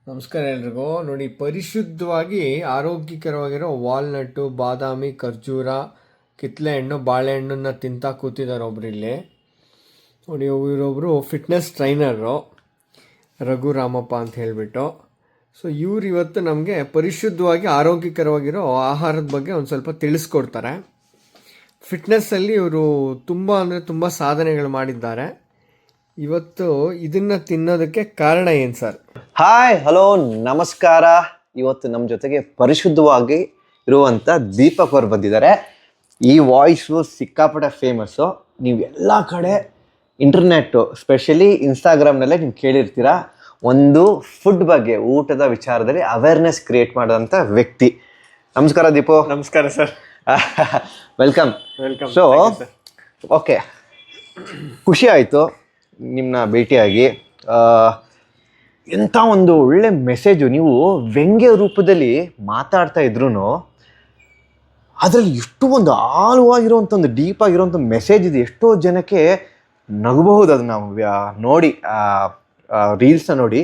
ನಮಸ್ಕಾರ ಎಲ್ರಿಗೂ. ನೋಡಿ, ಪರಿಶುದ್ಧವಾಗಿ ಆರೋಗ್ಯಕರವಾಗಿರೋ ವಾಲ್ನಟ್ಟು, ಬಾದಾಮಿ, ಖರ್ಜೂರ, ಕಿತ್ತಳೆ ಹಣ್ಣು, ಬಾಳೆಹಣ್ಣನ್ನು ತಿಂತಾ ಕೂತಿದ್ದಾರೆ ಒಬ್ರು ಇಲ್ಲಿ. ನೋಡಿ, ಇವರೊಬ್ಬರು ಫಿಟ್ನೆಸ್ ಟ್ರೈನರು, ರಘುರಾಮಪ್ಪ ಅಂತ ಹೇಳಿಬಿಟ್ಟು. ಸೊ ಇವ್ರು ಇವತ್ತು ನಮಗೆ ಪರಿಶುದ್ಧವಾಗಿ ಆರೋಗ್ಯಕರವಾಗಿರೋ ಆಹಾರದ ಬಗ್ಗೆ ಒಂದು ಸ್ವಲ್ಪ ತಿಳಿಸ್ಕೊಡ್ತಾರೆ. ಫಿಟ್ನೆಸ್ಸಲ್ಲಿ ಇವರು ತುಂಬ ಸಾಧನೆಗಳು ಮಾಡಿದ್ದಾರೆ. ಇವತ್ತು ಇದನ್ನು ತಿನ್ನೋದಕ್ಕೆ ಕಾರಣ ಏನು ಸರ್? ಹಾಯ್, ಹಲೋ, ನಮಸ್ಕಾರ. ಇವತ್ತು ನಮ್ಮ ಜೊತೆಗೆ ಪರಿಶುದ್ಧವಾಗಿ ಇರುವಂಥ ದೀಪಕ್ ಅವರು ಬಂದಿದ್ದಾರೆ. ಈ ವಾಯ್ಸು ಸಿಕ್ಕಾಪಟ್ಟೆ ಫೇಮಸ್ಸು. ನೀವು ಎಲ್ಲ ಕಡೆ ಇಂಟರ್ನೆಟ್ಟು, ಸ್ಪೆಷಲಿ ಇನ್ಸ್ಟಾಗ್ರಾಮ್ನಲ್ಲೇ ನೀವು ಕೇಳಿರ್ತೀರ. ಒಂದು ಫುಡ್ ಬಗ್ಗೆ, ಊಟದ ವಿಚಾರದಲ್ಲಿ ಅವೇರ್ನೆಸ್ ಕ್ರಿಯೇಟ್ ಮಾಡೋಂಥ ವ್ಯಕ್ತಿ. ನಮಸ್ಕಾರ ದೀಪು. ನಮಸ್ಕಾರ ಸರ್. ವೆಲ್ಕಮ್. ಸೊ ಓಕೆ, ಖುಷಿ ಆಯಿತು ನಿಮ್ಮನ್ನ ಭೇಟಿಯಾಗಿ. ಎಂಥ ಒಂದು ಒಳ್ಳೆ ಮೆಸೇಜು. ನೀವು ವ್ಯಂಗ್ಯ ರೂಪದಲ್ಲಿ ಮಾತಾಡ್ತಾ ಇದ್ರೂ ಅದರಲ್ಲಿ ಎಷ್ಟು ಒಂದು ಆಳವಾಗಿರುವಂಥ ಒಂದು ಡೀಪ್ ಆಗಿರುವಂಥ ಮೆಸೇಜ್ ಇದೆ. ಎಷ್ಟೋ ಜನಕ್ಕೆ ನಗಬಹುದು ಅದು ನಾವು ನೋಡಿ, ರೀಲ್ಸ್ನ ನೋಡಿ.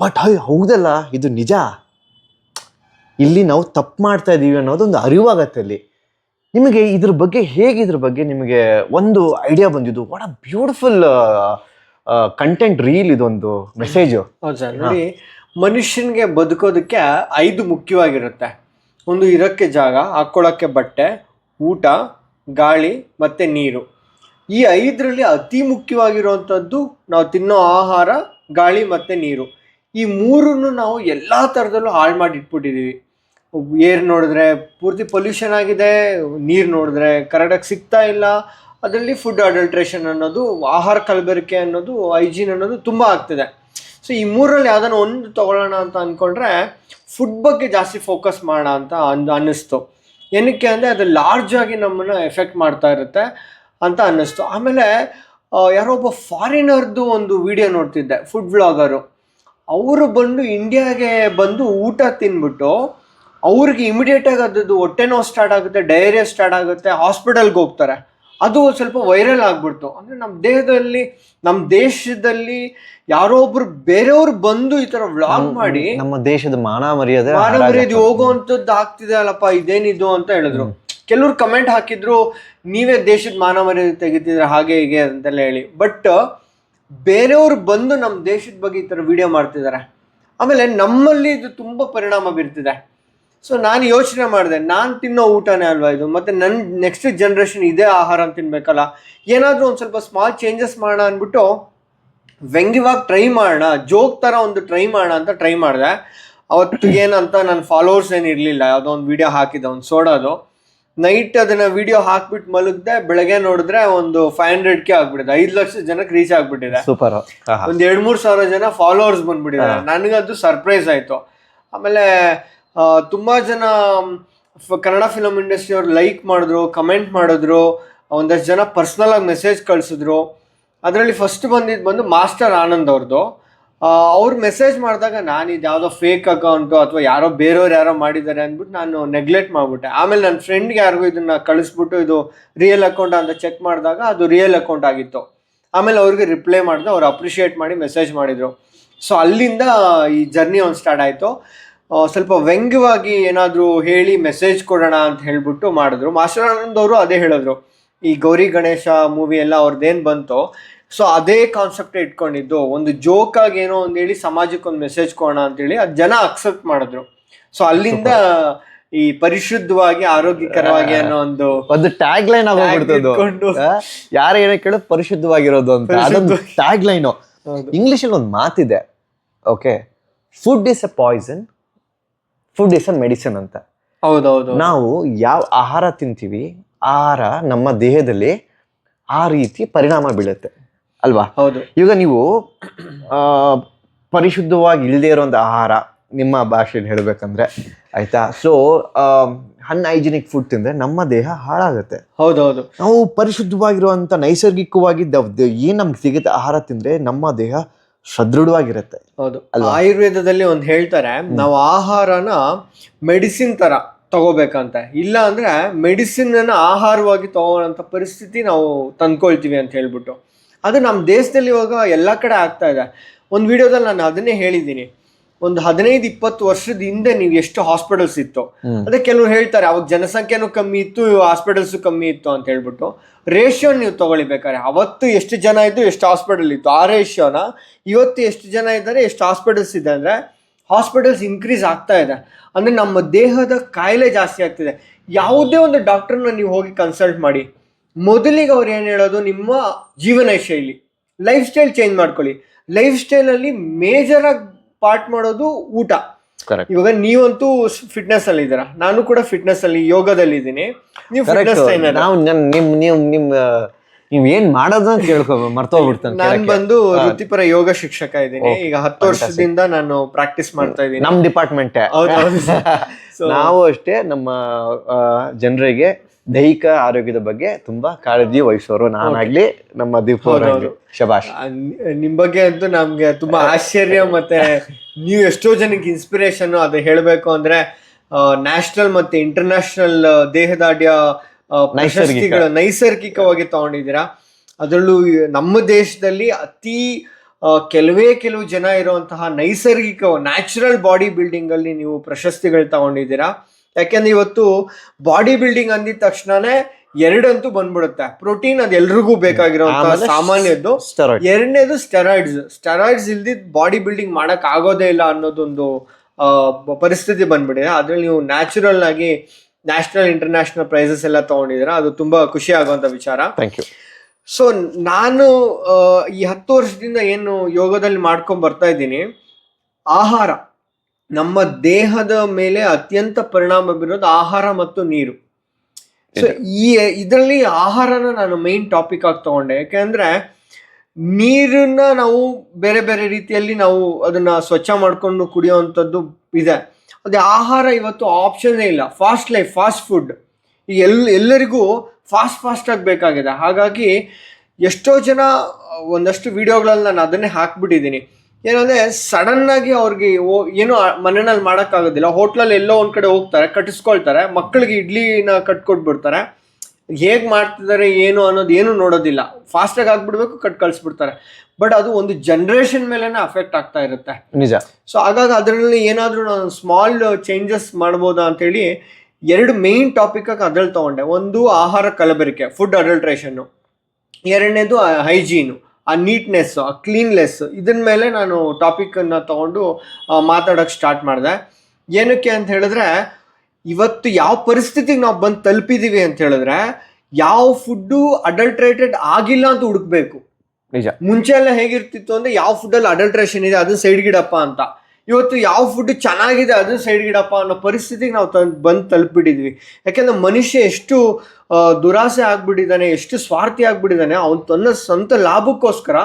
ಬಟ್ ಹೌದಲ್ಲ, ಇದು ನಿಜ, ಇಲ್ಲಿ ನಾವು ತಪ್ಪು ಮಾಡ್ತಾ ಇದ್ದೀವಿ ಅನ್ನೋದೊಂದು ಅರಿವಾಗತ್ತೆ ಅಲ್ಲಿ. ನಿಮಗೆ ಇದ್ರ ಬಗ್ಗೆ ನಿಮಗೆ ಒಂದು ಐಡಿಯಾ ಬಂದಿದ್ದು? What a beautiful content reel ಇದೊಂದು ಮೆಸೇಜು. ಹೌದು ಸರ್. ನೋಡಿ, ಮನುಷ್ಯನಿಗೆ ಬದುಕೋದಕ್ಕೆ 5 ಮುಖ್ಯವಾಗಿರುತ್ತೆ. ಒಂದು, ಇರೋಕ್ಕೆ ಜಾಗ, ಹಾಕ್ಕೊಳ್ಳೋಕ್ಕೆ ಬಟ್ಟೆ, ಊಟ, ಗಾಳಿ ಮತ್ತು ನೀರು. ಈ 5ರಲ್ಲಿ ಅತಿ ಮುಖ್ಯವಾಗಿರುವಂಥದ್ದು ನಾವು ತಿನ್ನೋ ಆಹಾರ, ಗಾಳಿ ಮತ್ತು ನೀರು. ಈ 3ನ್ನು ನಾವು ಎಲ್ಲ ಥರದಲ್ಲೂ ಹಾಳು ಮಾಡಿ ಇಟ್ಬಿಟ್ಟಿದ್ದೀವಿ. ಏರ್ ನೋಡಿದ್ರೆ ಪೂರ್ತಿ ಪೊಲ್ಯೂಷನ್ ಆಗಿದೆ, ನೀರು ನೋಡಿದ್ರೆ ಕರೆಕ್ಟಾಗಿ ಸಿಗ್ತಾ ಇಲ್ಲ. ಅದರಲ್ಲಿ ಫುಡ್ ಅಡಲ್ಟ್ರೇಷನ್ ಅನ್ನೋದು, ಆಹಾರ ಕಲಬೆರಕೆ ಅನ್ನೋದು, ಹೈಜೀನ್ ಅನ್ನೋದು ತುಂಬ ಆಗ್ತಿದೆ. ಸೊ ಈ 3ರಲ್ಲಿ ಯಾವುದನ್ನು ಒಂದು ತೊಗೊಳ್ಳೋಣ ಅಂತ ಅಂದ್ಕೊಂಡ್ರೆ ಫುಡ್ ಬಗ್ಗೆ ಜಾಸ್ತಿ ಫೋಕಸ್ ಮಾಡೋಣ ಅಂತ ಅನ್ನಿಸ್ತು. ಏನಕ್ಕೆ ಅಂದರೆ ಅದು ಲಾರ್ಜ್ ಆಗಿ ನಮ್ಮನ್ನು ಎಫೆಕ್ಟ್ ಮಾಡ್ತಾ ಇರುತ್ತೆ ಅಂತ ಅನ್ನಿಸ್ತು. ಆಮೇಲೆ ಯಾರೋ ಒಬ್ಬ ಫಾರಿನರ್ದು ಒಂದು ವಿಡಿಯೋ ನೋಡ್ತಿದ್ದೆ, ಫುಡ್ ವ್ಲಾಗರು. ಅವರು ಬಂದು ಇಂಡಿಯಾಗೆ ಬಂದು ಊಟ ತಿಂದ್ಬಿಟ್ಟು ಅವ್ರಿಗೆ ಇಮಿಡಿಯೇಟಾಗಿ ಅದದ್ದು ಹೊಟ್ಟೆ ನೋವು ಸ್ಟಾರ್ಟ್ ಆಗುತ್ತೆ, ಡಯರಿಯಾ ಸ್ಟಾರ್ಟ್ ಆಗುತ್ತೆ, ಹಾಸ್ಪಿಟಲ್ಗೆ ಹೋಗ್ತಾರೆ. ಅದು ಸ್ವಲ್ಪ ವೈರಲ್ ಆಗ್ಬಿಡ್ತು. ಅಂದರೆ ನಮ್ಮ ದೇಶದಲ್ಲಿ ಯಾರೋ ಒಬ್ರು ಬೇರೆಯವ್ರು ಬಂದು ಈ ಥರ ವ್ಲಾಗ್ ಮಾಡಿ ನಮ್ಮ ದೇಶದ ಮಾನ ಮರ್ಯಾದೆ ಹೋಗುವಂಥದ್ದು ಆಗ್ತಿದೆ ಅಲ್ಲಪ್ಪ, ಇದೇನಿದು ಅಂತ ಹೇಳಿದ್ರು. ಕೆಲವ್ರು ಕಮೆಂಟ್ ಹಾಕಿದ್ರು, ನೀವೇ ದೇಶದ ಮಾನ ಮರ್ಯಾದೆ ತೆಗಿತಿದ್ರೆ ಹಾಗೆ ಹೀಗೆ ಅಂತೆಲ್ಲ ಹೇಳಿ. ಬಟ್ ಬೇರೆಯವ್ರು ಬಂದು ನಮ್ಮ ದೇಶದ ಬಗ್ಗೆ ಈ ಥರ ವಿಡಿಯೋ ಮಾಡ್ತಿದ್ದಾರೆ. ಆಮೇಲೆ ನಮ್ಮಲ್ಲಿ ಇದು ತುಂಬ ಪರಿಣಾಮ ಬೀರ್ತಿದೆ. ಸೊ ನಾನು ಯೋಚನೆ ಮಾಡಿದೆ, ನಾನು ತಿನ್ನೋ ಊಟನೇ ಅಲ್ವಾ ಇದು, ಮತ್ತು ನನ್ನ ನೆಕ್ಸ್ಟ್ ಜನ್ರೇಷನ್ ಇದೇ ಆಹಾರ ತಿನ್ಬೇಕಲ್ಲ, ಏನಾದರೂ ಒಂದು ಸ್ವಲ್ಪ ಸ್ಮಾಲ್ ಚೇಂಜಸ್ ಮಾಡೋಣ ಅಂದ್ಬಿಟ್ಟು ವ್ಯಂಗ್ಯವಾಗಿ ಟ್ರೈ ಮಾಡೋಣ, ಜೋಕ್ ಥರ ಒಂದು ಟ್ರೈ ಮಾಡೋಣ ಅಂತ ಟ್ರೈ ಮಾಡಿದೆ. ಅವತ್ತಿಗೇನಂತ ನನ್ನ ಫಾಲೋವರ್ಸ್ ಏನು ಇರಲಿಲ್ಲ. ಯಾವುದೋ ಒಂದು ವಿಡಿಯೋ ಹಾಕಿದ್ದೆ, ಒಂದು ಸೋಡಾದು. ನೈಟ್ ಅದನ್ನು ವಿಡಿಯೋ ಹಾಕ್ಬಿಟ್ಟು ಮಲಗಿದೆ, ಬೆಳಗ್ಗೆ ನೋಡಿದ್ರೆ ಒಂದು 500K ಆಗ್ಬಿಟ್ಟಿದೆ, 5 ಲಕ್ಷ ಜನಕ್ಕೆ ರೀಚ್ ಆಗ್ಬಿಟ್ಟಿದೆ. ಸೂಪರ್. ಒಂದು 2-3 ಸಾವಿರ ಜನ ಫಾಲೋವರ್ಸ್ ಬಂದ್ಬಿಟ್ಟಿದ್ದಾರೆ. ನನಗದು ಸರ್ಪ್ರೈಸ್ ಆಯಿತು. ಆಮೇಲೆ ತುಂಬ ಜನ ಕನ್ನಡ ಫಿಲಮ್ ಇಂಡಸ್ಟ್ರಿಯವ್ರು ಲೈಕ್ ಮಾಡಿದ್ರು, ಕಮೆಂಟ್ ಮಾಡಿದ್ರು, ಒಂದಷ್ಟು ಜನ ಪರ್ಸ್ನಲಾಗಿ ಮೆಸೇಜ್ ಕಳಿಸಿದ್ರು. ಅದರಲ್ಲಿ ಫಸ್ಟ್ ಬಂದು ಮಾಸ್ಟರ್ ಆನಂದ್ ಅವ್ರದ್ದು. ಅವ್ರು ಮೆಸೇಜ್ ಮಾಡಿದಾಗ ನಾನು ಇದು ಯಾವುದೋ ಫೇಕ್ ಅಕೌಂಟು ಅಥವಾ ಬೇರೆಯವ್ರು ಯಾರೋ ಮಾಡಿದ್ದಾರೆ ಅಂದ್ಬಿಟ್ಟು ನಾನು ನೆಗ್ಲೆಕ್ಟ್ ಮಾಡಿಬಿಟ್ಟೆ. ಆಮೇಲೆ ನನ್ನ ಫ್ರೆಂಡ್ಗೆ ಯಾರಿಗೂ ಇದನ್ನು ಕಳಿಸ್ಬಿಟ್ಟು ಇದು ರಿಯಲ್ ಅಕೌಂಟ್ ಅಂತ ಚೆಕ್ ಮಾಡಿದಾಗ ಅದು ರಿಯಲ್ ಅಕೌಂಟ್ ಆಗಿತ್ತು. ಆಮೇಲೆ ಅವ್ರಿಗೆ ರಿಪ್ಲೈ ಮಾಡಿದೆ, ಅವ್ರು ಅಪ್ರಿಷಿಯೇಟ್ ಮಾಡಿ ಮೆಸೇಜ್ ಮಾಡಿದರು. ಸೊ ಅಲ್ಲಿಂದ ಈ ಜರ್ನಿ ಒಂದು ಸ್ಟಾರ್ಟ್ ಆಯಿತು. ಸ್ವಲ್ಪ ವ್ಯಂಗ್ಯವಾಗಿ ಏನಾದರೂ ಹೇಳಿ ಮೆಸೇಜ್ ಕೊಡೋಣ ಅಂತ ಹೇಳ್ಬಿಟ್ಟು ಮಾಡಿದ್ರು. ಮಾಸ್ಟರ್ ಆನಂದ್ ಅವರು ಅದೇ ಹೇಳಿದ್ರು, ಈ ಗೌರಿ ಗಣೇಶ ಮೂವಿ ಎಲ್ಲ ಅವ್ರದ್ದೇನು ಬಂತು, ಸೊ ಅದೇ ಕಾನ್ಸೆಪ್ಟ್ ಇಟ್ಕೊಂಡಿದ್ದು, ಒಂದು ಜೋಕಾಗಿ ಏನೋ ಒಂದು ಹೇಳಿ ಸಮಾಜಕ್ಕೆ ಒಂದು ಮೆಸೇಜ್ ಕೊಡೋಣ ಅಂತೇಳಿ ಅದು ಜನ ಅಕ್ಸೆಪ್ಟ್ ಮಾಡಿದ್ರು. ಸೊ ಅಲ್ಲಿಂದ ಈ ಪರಿಶುದ್ಧವಾಗಿ ಆರೋಗ್ಯಕರವಾಗಿ ಅನ್ನೋ ಒಂದು ಟ್ಯಾಗ್ ಲೈನ್ ಆಗೋಗ್ಬಿಡ್ತದ್ದು. ಯಾರು ಏನೋ ಕೇಳೋ ಪರಿಶುದ್ಧವಾಗಿರೋದು ಅಂತ, ಅದೊಂದು ಟ್ಯಾಗ್ ಲೈನು. ಇಂಗ್ಲಿಷಲ್ಲಿ ಒಂದು ಮಾತಿದೆ, okay, food is a poison, food is a medicine ಅಂತ. ಹೌದೌದು. ನಾವು ಯಾವ ಆಹಾರ ತಿಂತೀವಿ, ಆಹಾರ ನಮ್ಮ ದೇಹದಲ್ಲಿ ಆ ರೀತಿ ಪರಿಣಾಮ ಬೀಳುತ್ತೆ ಅಲ್ವಾ? ಹೌದು. ಈಗ ನೀವು ಪರಿಶುದ್ಧವಾಗಿ ಇಲ್ಲದೆ ಇರೋಂಥ ಆಹಾರ, ನಿಮ್ಮ ಭಾಷೆಯಲ್ಲಿ ಹೇಳಬೇಕಂದ್ರೆ ಆಯ್ತಾ, ಸೊ ಅನ್ಹೈಜಿನಿಕ್ ಫುಡ್ ತಿಂದರೆ ನಮ್ಮ ದೇಹ ಹಾಳಾಗುತ್ತೆ. ಹೌದೌದು. ನಾವು ಪರಿಶುದ್ಧವಾಗಿರುವಂಥ ನೈಸರ್ಗಿಕವಾಗಿ ಏನು ನಮ್ಗೆ ಸಿಗುತ್ತೆ ಆಹಾರ ತಿಂದರೆ ನಮ್ಮ ದೇಹ ಸದೃಢವಾಗಿರುತ್ತೆ. ಹೌದು. ಆಯುರ್ವೇದದಲ್ಲಿ ಒಂದು ಹೇಳ್ತಾರೆ, ನಾವು ಆಹಾರನ ಮೆಡಿಸಿನ್ ತರ ತಗೋಬೇಕಂತ, ಇಲ್ಲ ಅಂದ್ರೆ ಮೆಡಿಸಿನ್ ಅನ್ನ ಆಹಾರವಾಗಿ ತಗೋಳಂತ ಪರಿಸ್ಥಿತಿ ನಾವು ತಂದ್ಕೊಳ್ತೀವಿ ಅಂತ ಹೇಳ್ಬಿಟ್ಟು. ಅದು ನಮ್ಮ ದೇಶದಲ್ಲಿ ಇವಾಗ ಎಲ್ಲ ಕಡೆ ಆಗ್ತಾ ಇದೆ. ಒಂದು ವಿಡಿಯೋದಲ್ಲಿ ನಾನು ಅದನ್ನೇ ಹೇಳಿದ್ದೀನಿ, ಒಂದು 15-20 ವರ್ಷದ ಹಿಂದೆ ನೀವು ಎಷ್ಟು ಹಾಸ್ಪಿಟಲ್ಸ್ ಇತ್ತು, ಅದೇ ಕೆಲವ್ರು ಹೇಳ್ತಾರೆ ಅವಾಗ ಜನಸಂಖ್ಯೆನೂ ಕಮ್ಮಿ ಇತ್ತು, ಹಾಸ್ಪಿಟಲ್ಸ್ ಕಮ್ಮಿ ಇತ್ತು ಅಂತ ಹೇಳ್ಬಿಟ್ಟು. ರೇಷಿಯೋ ನೀವು ತಗೊಳ್ಬೇಕಾರೆ ಅವತ್ತು ಎಷ್ಟು ಜನ ಇದ್ದು ಎಷ್ಟು ಹಾಸ್ಪಿಟಲ್ ಇತ್ತು, ಆ ರೇಷಿಯೋನ ಇವತ್ತು ಎಷ್ಟು ಜನ ಇದ್ದಾರೆ ಎಷ್ಟು ಹಾಸ್ಪಿಟಲ್ಸ್ ಇದೆ ಅಂದರೆ ಹಾಸ್ಪಿಟಲ್ಸ್ ಇನ್ಕ್ರೀಸ್ ಆಗ್ತಾ ಇದೆ. ಅಂದರೆ ನಮ್ಮ ದೇಹದ ಕಾಯಿಲೆ ಜಾಸ್ತಿ ಆಗ್ತಿದೆ. ಯಾವುದೇ ಒಂದು ಡಾಕ್ಟರ್ನ ನೀವು ಹೋಗಿ ಕನ್ಸಲ್ಟ್ ಮಾಡಿ, ಮೊದಲಿಗೆ ಅವ್ರು ಏನು ಹೇಳೋದು, ನಿಮ್ಮ ಜೀವನ ಶೈಲಿ, ಲೈಫ್ ಸ್ಟೈಲ್ ಚೇಂಜ್ ಮಾಡ್ಕೊಳ್ಳಿ. ಲೈಫ್ ಸ್ಟೈಲಲ್ಲಿ ಮೇಜರಾಗಿ ಪಾರ್ಟ್ ಮಾಡೋದು ಊಟ. ಇವಾಗ ನೀವಂತೂ ಫಿಟ್ನೆಸ್ ಅಲ್ಲಿ ಇದ್ದೀರಾ, ನಾನು ಕೂಡ ಫಿಟ್ನೆಸ್ ಅಲ್ಲಿ ಯೋಗದಲ್ಲಿ ಇದ್ದೀನಿ. ನೀವು ಫಿಟ್ನೆಸ್ ಟ್ರೈನರ್. ನೀವ್ ಏನ್ ಮಾಡೋದು ಅಂತ ಕೇಳ್ಕೊ ಮರ್ತೋಗ್ಬಿಡ್ತಾನೆ. ನಾನು ಬಂದು ವೃತ್ತಿಪರ ಯೋಗ ಶಿಕ್ಷಕ ಇದ್ದೀನಿ. ಈಗ 10 ವರ್ಷದಿಂದ ನಾನು ಪ್ರಾಕ್ಟೀಸ್ ಮಾಡ್ತಾ ಇದ್ದೀನಿ. ನಮ್ ಡಿಪಾರ್ಟ್ಮೆಂಟ್ ನಾವು ಅಷ್ಟೇ ನಮ್ಮ ಜನರಿಗೆ ದೈಹಿಕ ಆರೋಗ್ಯದ ಬಗ್ಗೆ ತುಂಬಾ ಕಾಳಜಿ ವಹಿಸೋರು. ನಾನಾಗ್ಲಿ ನಮ್ಮ ದೀಪ ಶಬಾಷ್. ನಿಮ್ ಬಗ್ಗೆ ಅಂತೂ ನಮ್ಗೆ ತುಂಬಾ ಆಶ್ಚರ್ಯ, ಮತ್ತೆ ನೀವು ಎಷ್ಟೋ ಜನಕ್ಕೆ ಇನ್ಸ್ಪಿರೇಷನ್. ಅದು ಹೇಳ್ಬೇಕು ಅಂದ್ರೆ ನ್ಯಾಷನಲ್ ಮತ್ತೆ ಇಂಟರ್ನ್ಯಾಷನಲ್ ದೇಹದಾಢ್ಯ ಪ್ರಶಸ್ತಿಗಳು ನೈಸರ್ಗಿಕವಾಗಿ ತಗೊಂಡಿದ್ದೀರಾ. ಅದರಲ್ಲೂ ನಮ್ಮ ದೇಶದಲ್ಲಿ ಅತಿ ಕೆಲವು ಜನ ಇರುವಂತಹ ನೈಸರ್ಗಿಕ ನ್ಯಾಚುರಲ್ ಬಾಡಿ ಬಿಲ್ಡಿಂಗ್ ಅಲ್ಲಿ ನೀವು ಪ್ರಶಸ್ತಿಗಳು ತಗೊಂಡಿದ್ದೀರಾ. ಯಾಕೆಂದ್ರೆ ಇವತ್ತು ಬಾಡಿ ಬಿಲ್ಡಿಂಗ್ ಅಂದಿದ ತಕ್ಷಣನೇ ಎರಡಂತೂ ಬಂದ್ಬಿಡುತ್ತೆ. ಪ್ರೋಟೀನ್ ಅದು ಎಲ್ರಿಗೂ ಬೇಕಾಗಿರುವಂತಹ ಸಾಮಾನ್ಯದ್ದು. ಎರಡನೇದು ಸ್ಟೆರಾಯ್ಡ್ಸ್ ಇಲ್ದಿದ್ ಬಾಡಿ ಬಿಲ್ಡಿಂಗ್ ಮಾಡಕ್ ಆಗೋದೇ ಇಲ್ಲ ಅನ್ನೋದೊಂದು ಪರಿಸ್ಥಿತಿ ಬಂದ್ಬಿಟ್ಟಿದೆ. ಅದ್ರಲ್ಲಿ ನೀವು ನ್ಯಾಚುರಲ್ ಆಗಿ ನ್ಯಾಷನಲ್ ಇಂಟರ್ನ್ಯಾಷನಲ್ ಪ್ರೈಸಸ್ ಎಲ್ಲ ತಗೊಂಡಿದ್ದೀರಾ. ಅದು ತುಂಬಾ ಖುಷಿ ಆಗುವಂತ ವಿಚಾರ. Thank you. ಸೊ ನಾನು ಈ 10 ವರ್ಷದಿಂದ ಏನು ಯೋಗದಲ್ಲಿ ಮಾಡ್ಕೊಂಡ್ ಬರ್ತಾ ಇದ್ದೀನಿ, ಆಹಾರ ನಮ್ಮ ದೇಹದ ಮೇಲೆ ಅತ್ಯಂತ ಪರಿಣಾಮ ಬೀರೋದು ಆಹಾರ ಮತ್ತು ನೀರು. ಸೊ ಇದರಲ್ಲಿ ಆಹಾರನ ನಾನು ಮೇನ್ ಟಾಪಿಕ್ ಆಗಿ ತಗೊಂಡೆ. ಯಾಕೆಂದ್ರೆ ನೀರನ್ನ ನಾವು ಬೇರೆ ಬೇರೆ ರೀತಿಯಲ್ಲಿ ನಾವು ಅದನ್ನ ಸ್ವಚ್ಛ ಮಾಡ್ಕೊಂಡು ಕುಡಿಯುವಂಥದ್ದು ಇದೆ. ಅದೇ ಆಹಾರ ಇವತ್ತು ಆಪ್ಷನ್ನೇ ಇಲ್ಲ. ಫಾಸ್ಟ್ ಲೈಫ್, ಫಾಸ್ಟ್ ಫುಡ್, ಈಗ ಎಲ್ಲರಿಗೂ ಫಾಸ್ಟ್ ಆಗಿ ಬೇಕಾಗಿದೆ. ಹಾಗಾಗಿ ಎಷ್ಟೋ ಜನ ಒಂದಷ್ಟು ವಿಡಿಯೋಗಳಲ್ಲಿ ನಾನು ಅದನ್ನೇ ಹಾಕ್ಬಿಟ್ಟಿದ್ದೀನಿ. ಏನಂದ್ರೆ ಸಡನ್ ಆಗಿ ಅವ್ರಿಗೆ ಏನು ಮನೆಯಲ್ಲಿ ಮಾಡೋಕ್ಕಾಗೋದಿಲ್ಲ, ಹೋಟ್ಲಲ್ಲಿ ಎಲ್ಲೋ ಒಂದ್ ಕಡೆ ಹೋಗ್ತಾರೆ, ಕಟ್ಟಿಸ್ಕೊಳ್ತಾರೆ, ಮಕ್ಕಳಿಗೆ ಇಡ್ಲಿನ ಕಟ್ಕೊಟ್ಬಿಡ್ತಾರೆ. ಹೇಗ್ ಮಾಡ್ತಿದ್ದಾರೆ ಏನು ಅನ್ನೋದು ಏನು ನೋಡೋದಿಲ್ಲ, ಫಾಸ್ಟಾಗಿ ಆಗ್ಬಿಡ್ಬೇಕು, ಕಳ್ಸ್ಬಿಡ್ತಾರೆ. ಬಟ್ ಅದು ಒಂದು ಜನರೇಷನ್ ಮೇಲೆನೆ ಅಫೆಕ್ಟ್ ಆಗ್ತಾ ಇರುತ್ತೆ. ನಿಜ. ಸೊ ಹಾಗಾಗಿ ಅದರಲ್ಲಿ ಏನಾದ್ರೂ ನಾನು ಸ್ಮಾಲ್ ಚೇಂಜಸ್ ಮಾಡ್ಬೋದಾ ಅಂತೇಳಿ 2 ಮೇನ್ ಟಾಪಿಕ್ ಅದ್ರಲ್ಲಿ ತಗೊಂಡೆ. ಒಂದು ಆಹಾರ ಕಲಬೆರಕೆ, ಫುಡ್ ಅಡಲ್ಟ್ರೇಷನ್. ಎರಡನೇದು ಹೈಜೀನು, ಆ ನೀಟ್ನೆಸ್, ಆ ಕ್ಲೀನ್ಲೆಸ್. ಇದನ್ ಮೇಲೆ ನಾನು ಟಾಪಿಕ್ ಅನ್ನ ತಗೊಂಡು ಮಾತಾಡೋಕೆ ಸ್ಟಾರ್ಟ್ ಮಾಡಿದೆ. ಏನಕ್ಕೆ ಅಂತ ಹೇಳಿದ್ರೆ, ಇವತ್ತು ಯಾವ ಪರಿಸ್ಥಿತಿಗೆ ನಾವು ಬಂದು ತಲುಪಿದೀವಿ ಅಂತ ಹೇಳಿದ್ರೆ, ಯಾವ ಫುಡ್ಡು ಅಡಲ್ಟ್ರೇಟೆಡ್ ಆಗಿಲ್ಲ ಅಂತ ಹುಡುಕ್ಬೇಕು. ನಿಜ. ಮುಂಚೆ ಎಲ್ಲ ಹೇಗಿರ್ತಿತ್ತು ಅಂದ್ರೆ, ಯಾವ ಫುಡ್ಡಲ್ಲಿ ಅಡಲ್ಟ್ರೇಷನ್ ಇದೆ ಅದನ್ನ ಸೈಡ್ ಗಿಡಪ್ಪ ಅಂತ. ಇವತ್ತು ಯಾವ ಫುಡ್ ಚೆನ್ನಾಗಿದೆ ಅದನ್ನ ಸೈಡ್ ಗಿಡಪ್ಪ ಅನ್ನೋ ಪರಿಸ್ಥಿತಿಗೆ ನಾವು ಬಂದು ತಲುಪಿಬಿಟ್ಟಿದ್ವಿ. ಯಾಕೆಂದ್ರೆ ಮನುಷ್ಯ ಎಷ್ಟು ದುರಾಸೆ ಆಗ್ಬಿಟ್ಟಿದ್ದಾನೆ, ಎಷ್ಟು ಸ್ವಾರ್ಥಿ ಆಗ್ಬಿಟ್ಟಿದ್ದಾನೆ. ಅವನು ತನ್ನ ಸ್ವಂತ ಲಾಭಕ್ಕೋಸ್ಕರ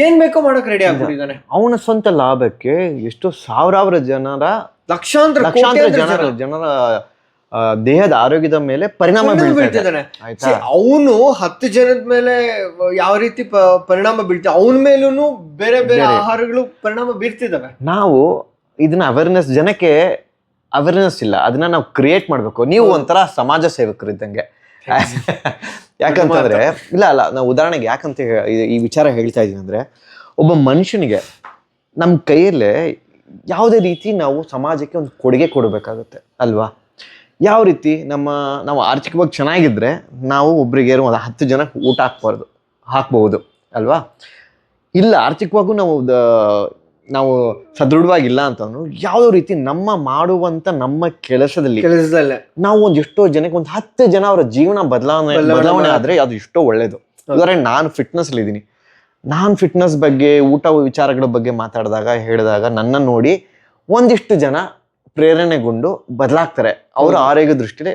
ಏನ್ ಬೇಕೋ ಮಾಡಕ್ ರೆಡಿ ಆಗ್ಬಿಟ್ಟಿದ್ದಾನೆ. ಅವನ ಸ್ವಂತ ಲಾಭಕ್ಕೆ ಎಷ್ಟು ಸಾವಿರಾರು ಜನರ ಲಕ್ಷಾಂತರ ಜನರ ದೇಹದ ಆರೋಗ್ಯದ ಮೇಲೆ ಪರಿಣಾಮ ಬೀಳ್ತಿದ್ದಾನೆ. ಅವನು 10 ಜನದ ಮೇಲೆ ಯಾವ ರೀತಿ ಪರಿಣಾಮ ಬೀಳ್ತಿದೆ, ಅವನ ಮೇಲೂ ಬೇರೆ ಬೇರೆ ಆಹಾರಗಳು ಪರಿಣಾಮ ಬೀರ್ತಿದ್ದಾವೆ. ನಾವು ಇದನ್ನ ಜನಕ್ಕೆ ಅವೇರ್ನೆಸ್ ಇಲ್ಲ, ಅದನ್ನ ನಾವು ಕ್ರಿಯೇಟ್ ಮಾಡ್ಬೇಕು. ನೀವು ಒಂಥರ ಸಮಾಜ ಸೇವಕರು ಇದ್ದಂಗೆ. ಯಾಕಂತಂದ್ರೆ ಇಲ್ಲ ನಾವು ಉದಾಹರಣೆಗೆ ಯಾಕಂತ ಈ ವಿಚಾರ ಹೇಳ್ತಾ ಇದೀನಿ ಅಂದ್ರೆ, ಒಬ್ಬ ಮನುಷ್ಯನಿಗೆ ನಮ್ಮ ಕೈಯಲ್ಲೇ ಯಾವುದೇ ರೀತಿ ನಾವು ಸಮಾಜಕ್ಕೆ ಒಂದು ಕೊಡುಗೆ ಕೊಡಬೇಕಾಗುತ್ತೆ ಅಲ್ವಾ. ಯಾವ ರೀತಿ ನಾವು ಆರ್ಥಿಕವಾಗಿ ಚೆನ್ನಾಗಿದ್ರೆ ನಾವು ಒಬ್ರಿಗೆ ಒಂದು 10 ಜನಕ್ಕೆ ಊಟ ಹಾಕ್ಬಹುದು ಅಲ್ವಾ. ಇಲ್ಲ ಆರ್ಥಿಕವಾಗೂ ನಾವು ಸದೃಢವಾಗಿಲ್ಲ ಅಂತಂದ್ರು, ಯಾವುದೋ ರೀತಿ ನಮ್ಮ ಮಾಡುವಂತ ನಮ್ಮ ಕೆಲಸದಲ್ಲಿ ನಾವು ಎಷ್ಟೋ ಜನಕ್ಕೆ 10 ಜನ ಅವರ ಜೀವನ ಬದಲಾವಣೆ ಆದ್ರೆ ಅದು ಎಷ್ಟೋ ಒಳ್ಳೇದು. ಉದಾಹರಣೆ ನಾನು ಫಿಟ್ನೆಸ್ ಅಲ್ಲಿ ಇದ್ದೀನಿ. ನಾನು ಫಿಟ್ನೆಸ್ ಬಗ್ಗೆ, ಊಟ ವಿಚಾರಗಳ ಬಗ್ಗೆ ಹೇಳಿದಾಗ ನನ್ನ ನೋಡಿ ಒಂದಿಷ್ಟು ಜನ ಪ್ರೇರಣೆಗೊಂಡು ಬದಲಾಗ್ತಾರೆ. ಅವರ ಆರೋಗ್ಯ ದೃಷ್ಟಿಯಲ್ಲಿ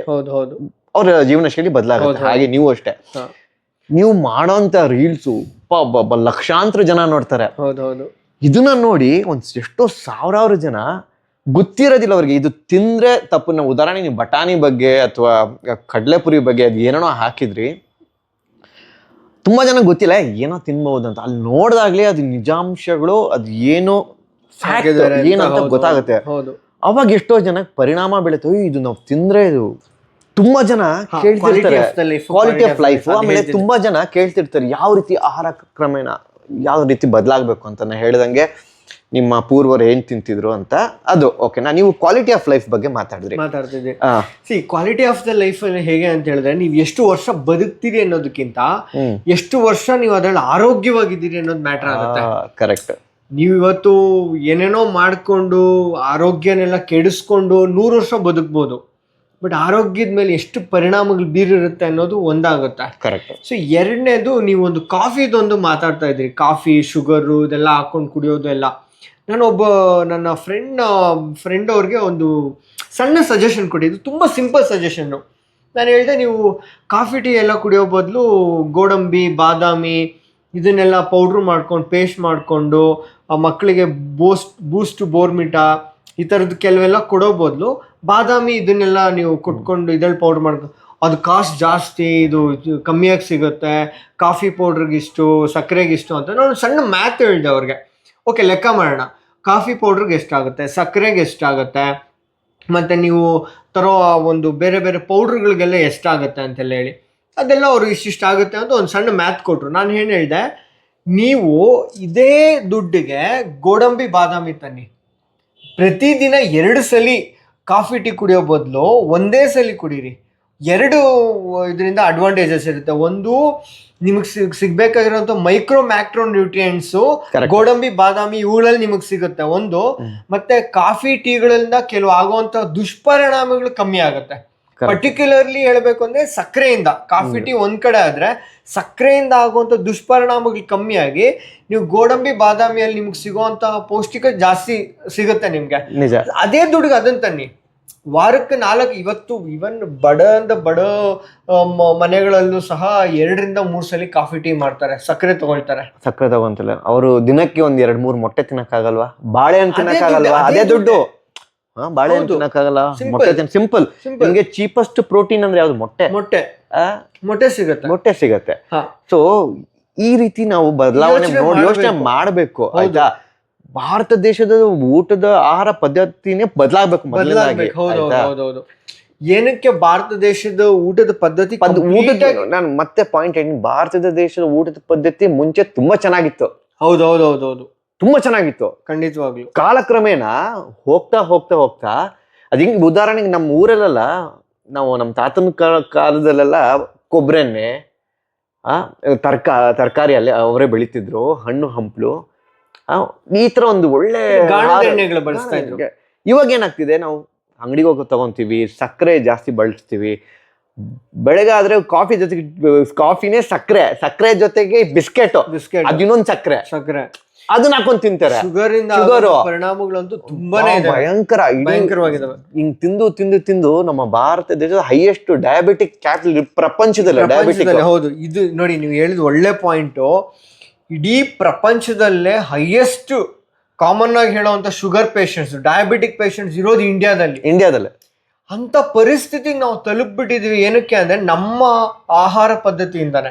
ಅವರ ಜೀವನ ಶೈಲಿ ಬದಲಾಗುತ್ತೆ. ಹಾಗೆ ನೀವು ಅಷ್ಟೇ, ನೀವು ಮಾಡೋಂತ ರೀಲ್ಸು ಲಕ್ಷಾಂತರ ಜನ ನೋಡ್ತಾರೆ. ಇದನ್ನ ನೋಡಿ ಎಷ್ಟೋ ಸಾವಿರಾರು ಜನ ಗೊತ್ತಿರೋದಿಲ್ಲ ಅವ್ರಿಗೆ ಇದು ತಿಂದ್ರೆ ತಪ್ಪು. ನಾವು ಉದಾಹರಣೆ ನೀವು ಬಟಾಣಿ ಬಗ್ಗೆ ಅಥವಾ ಕಡಲೆಪುರಿ ಬಗ್ಗೆ ಅದು ಏನೇನೋ ಹಾಕಿದ್ರಿ, ತುಂಬಾ ಜನ ಗೊತ್ತಿಲ್ಲ ಏನೋ ತಿನ್ಬಹುದು ಅಂತ. ಅಲ್ಲಿ ನೋಡ್ದಾಗ್ಲೇ ಅದು ನಿಜಾಂಶಗಳು, ಅದು ಏನೋ ಏನಂತ ಗೊತ್ತಾಗುತ್ತೆ. ಅವಾಗ ಎಷ್ಟೋ ಜನಕ್ಕೆ ಪರಿಣಾಮ ಬೀಳುತ್ತೆ. ಇದು ನಾವು ತಿಂದ್ರೆ ಇದು ತುಂಬಾ ಜನ ಕೇಳ್ತಿರ್ತಾರೆ, ಕ್ವಾಲಿಟಿ ಆಫ್ ಲೈಫ್. ಆಮೇಲೆ ತುಂಬಾ ಜನ ಕೇಳ್ತಿರ್ತಾರೆ ಯಾವ ರೀತಿ ಆಹಾರ ಕ್ರಮೇಣ ಯಾವ ರೀತಿ ಬದಲಾಗಬೇಕು ಅಂತ. ನಾನು ಹೇಳ್ದಂಗೆ ನಿಮ್ಮ ಪೂರ್ವರು ಏನ್ ತಿಂತಿದ್ರು ಅಂತ. ಅದು ಓಕೆನಾ. ನೀವು ಕ್ವಾಲಿಟಿ ಆಫ್ ಲೈಫ್ ಬಗ್ಗೆ ಮಾತಾಡ್ತಿದ್ದೆ. ಕ್ವಾಲಿಟಿ ಆಫ್ ದ ಲೈಫ್ ಅಲ್ಲಿ ಹೇಗೆ ಅಂತ ಹೇಳಿದ್ರೆ, ನೀವು ಎಷ್ಟು ವರ್ಷ ಬದುಕ್ತೀರಿ ಅನ್ನೋದಕ್ಕಿಂತ ಎಷ್ಟು ವರ್ಷ ನೀವು ಅದ್ರಲ್ಲಿ ಆರೋಗ್ಯವಾಗಿದ್ದೀರಿ ಅನ್ನೋದು ಮ್ಯಾಟರ್ ಆಗುತ್ತೆ. ಕರೆಕ್ಟ್. ನೀವು ಇವತ್ತು ಏನೇನೋ ಮಾಡ್ಕೊಂಡು ಆರೋಗ್ಯನೆಲ್ಲ ಕೆಡಿಸ್ಕೊಂಡು 100 ವರ್ಷ ಬದುಕ್ಬೋದು, ಬಟ್ ಆರೋಗ್ಯದ ಮೇಲೆ ಎಷ್ಟು ಪರಿಣಾಮಗಳು ಬೀರಿರುತ್ತೆ ಅನ್ನೋದು ಒಂದಾಗುತ್ತೆ. ಕರೆಕ್ಟ್. ಸೊ ಎರಡನೇದು, ನೀವು ಒಂದು ಕಾಫಿದೊಂದು ಮಾತಾಡ್ತಾ ಇದ್ರಿ, ಕಾಫಿ ಶುಗರು ಇದೆಲ್ಲ ಹಾಕೊಂಡು ಕುಡಿಯೋದು ಎಲ್ಲ. ನನ್ನ ಫ್ರೆಂಡ್ ಅವ್ರಿಗೆ ಒಂದು ಸಣ್ಣ ಸಜೆಷನ್ ಕೊಟ್ಟಿದ್ದು, ತುಂಬ ಸಿಂಪಲ್ ಸಜೆಷನ್ನು. ನಾನು ಹೇಳಿದೆ, ನೀವು ಕಾಫಿ ಟೀ ಎಲ್ಲ ಕುಡಿಯೋ ಬದಲು ಗೋಡಂಬಿ ಬಾದಾಮಿ ಇದನ್ನೆಲ್ಲ ಪೌಡ್ರ್ ಮಾಡ್ಕೊಂಡು ಪೇಸ್ಟ್ ಮಾಡಿಕೊಂಡು ಮಕ್ಕಳಿಗೆ ಬೂಸ್ಟ್ ಬೋರ್ಮಿಟಾ ಈ ಥರದ್ದು ಕೆಲವೆಲ್ಲ ಕೊಡೋ ಬದಲು ಬಾದಾಮಿ ಇದನ್ನೆಲ್ಲ ನೀವು ಕೊಟ್ಕೊಂಡು ಇದ್ರಲ್ಲಿ ಪೌಡ್ರ್ ಮಾಡ್ಕೊಂಡು, ಅದು ಕಾಸ್ಟ್ ಜಾಸ್ತಿ, ಇದು ಕಮ್ಮಿಯಾಗಿ ಸಿಗುತ್ತೆ, ಕಾಫಿ ಪೌಡ್ರಿಗಿಷ್ಟು ಸಕ್ಕರೆಗಿಷ್ಟು ಅಂತ ನಾನು ಸಣ್ಣ ಮ್ಯಾಥ್ ಹೇಳಿದೆ ಅವ್ರಿಗೆ. ಓಕೆ, ಲೆಕ್ಕ ಮಾಡೋಣ, ಕಾಫಿ ಪೌಡ್ರಿಗೆ ಎಷ್ಟಾಗುತ್ತೆ, ಸಕ್ಕರೆಗೆ ಎಷ್ಟಾಗುತ್ತೆ, ಮತ್ತು ನೀವು ತರೋ ಒಂದು ಬೇರೆ ಬೇರೆ ಪೌಡ್ರ್ಗಳಿಗೆಲ್ಲ ಎಷ್ಟಾಗುತ್ತೆ ಅಂತೆಲ್ಲ ಹೇಳಿ, ಅದೆಲ್ಲ ಅವ್ರಿಗೆ ಇಷ್ಟಿಷ್ಟ ಆಗುತ್ತೆ ಅಂತ ಒಂದು ಸಣ್ಣ ಮ್ಯಾಥ್ ಕೊಟ್ಟರು. ನಾನು ಏನು ಹೇಳಿದೆ, ನೀವು ಇದೇ ದುಡ್ಡಿಗೆ ಗೋಡಂಬಿ ಬಾದಾಮಿ ತನ್ನಿ, ಪ್ರತಿದಿನ 2 ಸಲ ಕಾಫಿ ಟೀ ಕುಡಿಯೋ ಬದಲು ಒಂದೇ ಸಲ ಕುಡೀರಿ. 2 ಇದರಿಂದ ಅಡ್ವಾಂಟೇಜಸ್ ಇರುತ್ತೆ. ಒಂದು, ನಿಮಗೆ ಸಿಗ್ಬೇಕಾಗಿರೋಂಥ ಮೈಕ್ರೋ ನ್ಯೂಟ್ರಿಯೆಂಟ್ಸು ಗೋಡಂಬಿ ಬಾದಾಮಿ ಇವುಗಳಲ್ಲಿ ನಿಮಗೆ ಸಿಗುತ್ತೆ ಒಂದು, ಮತ್ತೆ ಕಾಫಿ ಟೀಗಳಿಂದ ಕೆಲವು ಆಗುವಂಥ ದುಷ್ಪರಿಣಾಮಗಳು ಕಮ್ಮಿ ಆಗುತ್ತೆ. ಪರ್ಟಿಕ್ಯುಲರ್ಲಿ ಹೇಳಬೇಕು ಅಂದ್ರೆ ಸಕ್ಕರೆಯಿಂದ, ಕಾಫಿ ಟೀ ಒಂದ್ ಕಡೆ ಆದ್ರೆ ಸಕ್ಕರೆಯಿಂದ ಆಗುವಂತ ದುಷ್ಪರಿಣಾಮಗಳು ಕಮ್ಮಿಯಾಗಿ ನೀವು ಗೋಡಂಬಿ ಬಾದಾಮಿಯಲ್ಲಿ ನಿಮ್ಗೆ ಸಿಗುವಂತ ಪೌಷ್ಟಿಕ ಜಾಸ್ತಿ ಸಿಗುತ್ತೆ ನಿಮ್ಗೆ. ನಿಜ. ಅದೇ ದುಡ್ಡಿಗೆ ಅದನ್ನ ತನ್ನಿ, ವಾರಕ್ಕೆ 4, ಇವತ್ತು ಇವನ್ ಬಡ ಮನೆಗಳಲ್ಲೂ ಸಹ 2-3 ಸಲ ಕಾಫಿ ಟೀ ಮಾಡ್ತಾರೆ, ಸಕ್ಕರೆ ತಗೊಳ್ತಾರೆ. ಅವರು ದಿನಕ್ಕೆ 1-2-3 ಮೊಟ್ಟೆ ತಿನ್ನಕ್ಕಾಗಲ್ವಾ, ಬಾಳೆಹಣ್ಣು ತಿನ್ನಕ್ಕಾಗಲ್ವಾ, ಅದೇ ದುಡ್ಡು. ಬಾಳೆಹಣ್ಣು ತಿನ್ನಕ್ಕಾಗಲ್ಲ, ಮೊಟ್ಟೆ ಸಿಂಪಲ್. ನಿಮ್ಗೆ ಚೀಪೆಸ್ಟ್ ಪ್ರೋಟೀನ್ ಅಂದ್ರೆ ಯಾವ್ದು? ಮೊಟ್ಟೆ ಸಿಗತ್ತೆ. ಸೊ ಈ ರೀತಿ ನಾವು ಬದಲಾವಣೆ ಯೋಚನೆ ಮಾಡ್ಬೇಕು, ಆಯ್ತಾ? ಭಾರತ ದೇಶದ ಊಟದ ಆಹಾರ ಪದ್ಧತಿನೇ ಬದಲಾಗಬೇಕು. ಹೌದು. ಏನಕ್ಕೆ ಭಾರತ ದೇಶದ ಊಟದ ಪದ್ಧತಿ ನಾನು ಮತ್ತೆ ಪಾಯಿಂಟ್ ಹೇಳ್ತೀನಿ, ಭಾರತದ ದೇಶದ ಊಟದ ಪದ್ಧತಿ ಮುಂಚೆ ತುಂಬಾ ಚೆನ್ನಾಗಿತ್ತು. ಹೌದು, ತುಂಬಾ ಚೆನ್ನಾಗಿತ್ತು, ಖಂಡಿತವಾಗ್ಲು. ಕಾಲಕ್ರಮೇಣ ಹೋಗ್ತಾ ಅದ್ ಹಿಂಗ್ ಉದಾಹರಣೆಗೆ ನಮ್ಮ ಊರಲ್ಲೆಲ್ಲ, ನಾವು ನಮ್ಮ ತಾತನ ಕಾಲದಲ್ಲೆಲ್ಲ ಕೊಬ್ಬರೆಣ್ಣೆ ತರಕಾರಿ ಅಲ್ಲೇ ಅವರೇ ಬೆಳಿತಿದ್ರು, ಹಣ್ಣು ಹಂಪ್ಲು, ಈ ತರ ಒಂದು ಒಳ್ಳೆ ಎಣ್ಣೆಗಳು ಬಳಸ್ತಾ ಇದ್ರು. ಇವಾಗ ಏನಾಗ್ತಿದೆ, ನಾವು ಅಂಗಡಿಗೆ ಹೋಗಿ ತಗೊಂತೀವಿ, ಸಕ್ಕರೆ ಜಾಸ್ತಿ ಬಳಸ್ತೀವಿ. ಬೆಳಗ್ಗೆ ಆದ್ರೆ ಕಾಫಿನೇ ಸಕ್ಕರೆ ಜೊತೆಗೆ ಬಿಸ್ಕೆಟ್, ಅದು ಇನ್ನೊಂದು ಸಕ್ಕರೆ ಅದನ್ನ ಹಾಕೊಂಡ್ ತಿಂತಾರೆ. ಶುಗರ್ ಪರಿಣಾಮಗಳಂತೂ ತುಂಬಾನೇ ಭಯಂಕರವಾಗಿದ್ದಾವೆ. ಹಿಂಗ್ ತಿಂದು ನಮ್ಮ ಭಾರತ ದೇಶದ ಹೈಯೆಸ್ಟ್ ಡಯಾಬಿಟಿಕ್ ಕ್ಯಾಪಿಟಲ್ ಪ್ರಪಂಚದಲ್ಲಿ. ಹೌದು, ಇದು ನೋಡಿ ನೀವು ಹೇಳಿದ ಒಳ್ಳೆ ಪಾಯಿಂಟ್. ಇಡೀ ಪ್ರಪಂಚದಲ್ಲೇ ಹೈಯೆಸ್ಟ್ ಕಾಮನ್ ಆಗಿ ಹೇಳುವಂತ ಶುಗರ್ ಪೇಷಂಟ್ಸ್, ಡಯಾಬಿಟಿಕ್ ಪೇಷಂಟ್ಸ್ ಇರೋದು ಇಂಡಿಯಾದಲ್ಲಿ. ಅಂತ ಪರಿಸ್ಥಿತಿಗೆ ನಾವು ತಲುಪಿಬಿಟ್ಟಿದೀವಿ. ಏನಕ್ಕೆ ಅಂದ್ರೆ ನಮ್ಮ ಆಹಾರ ಪದ್ಧತಿಯಿಂದಾನೆ.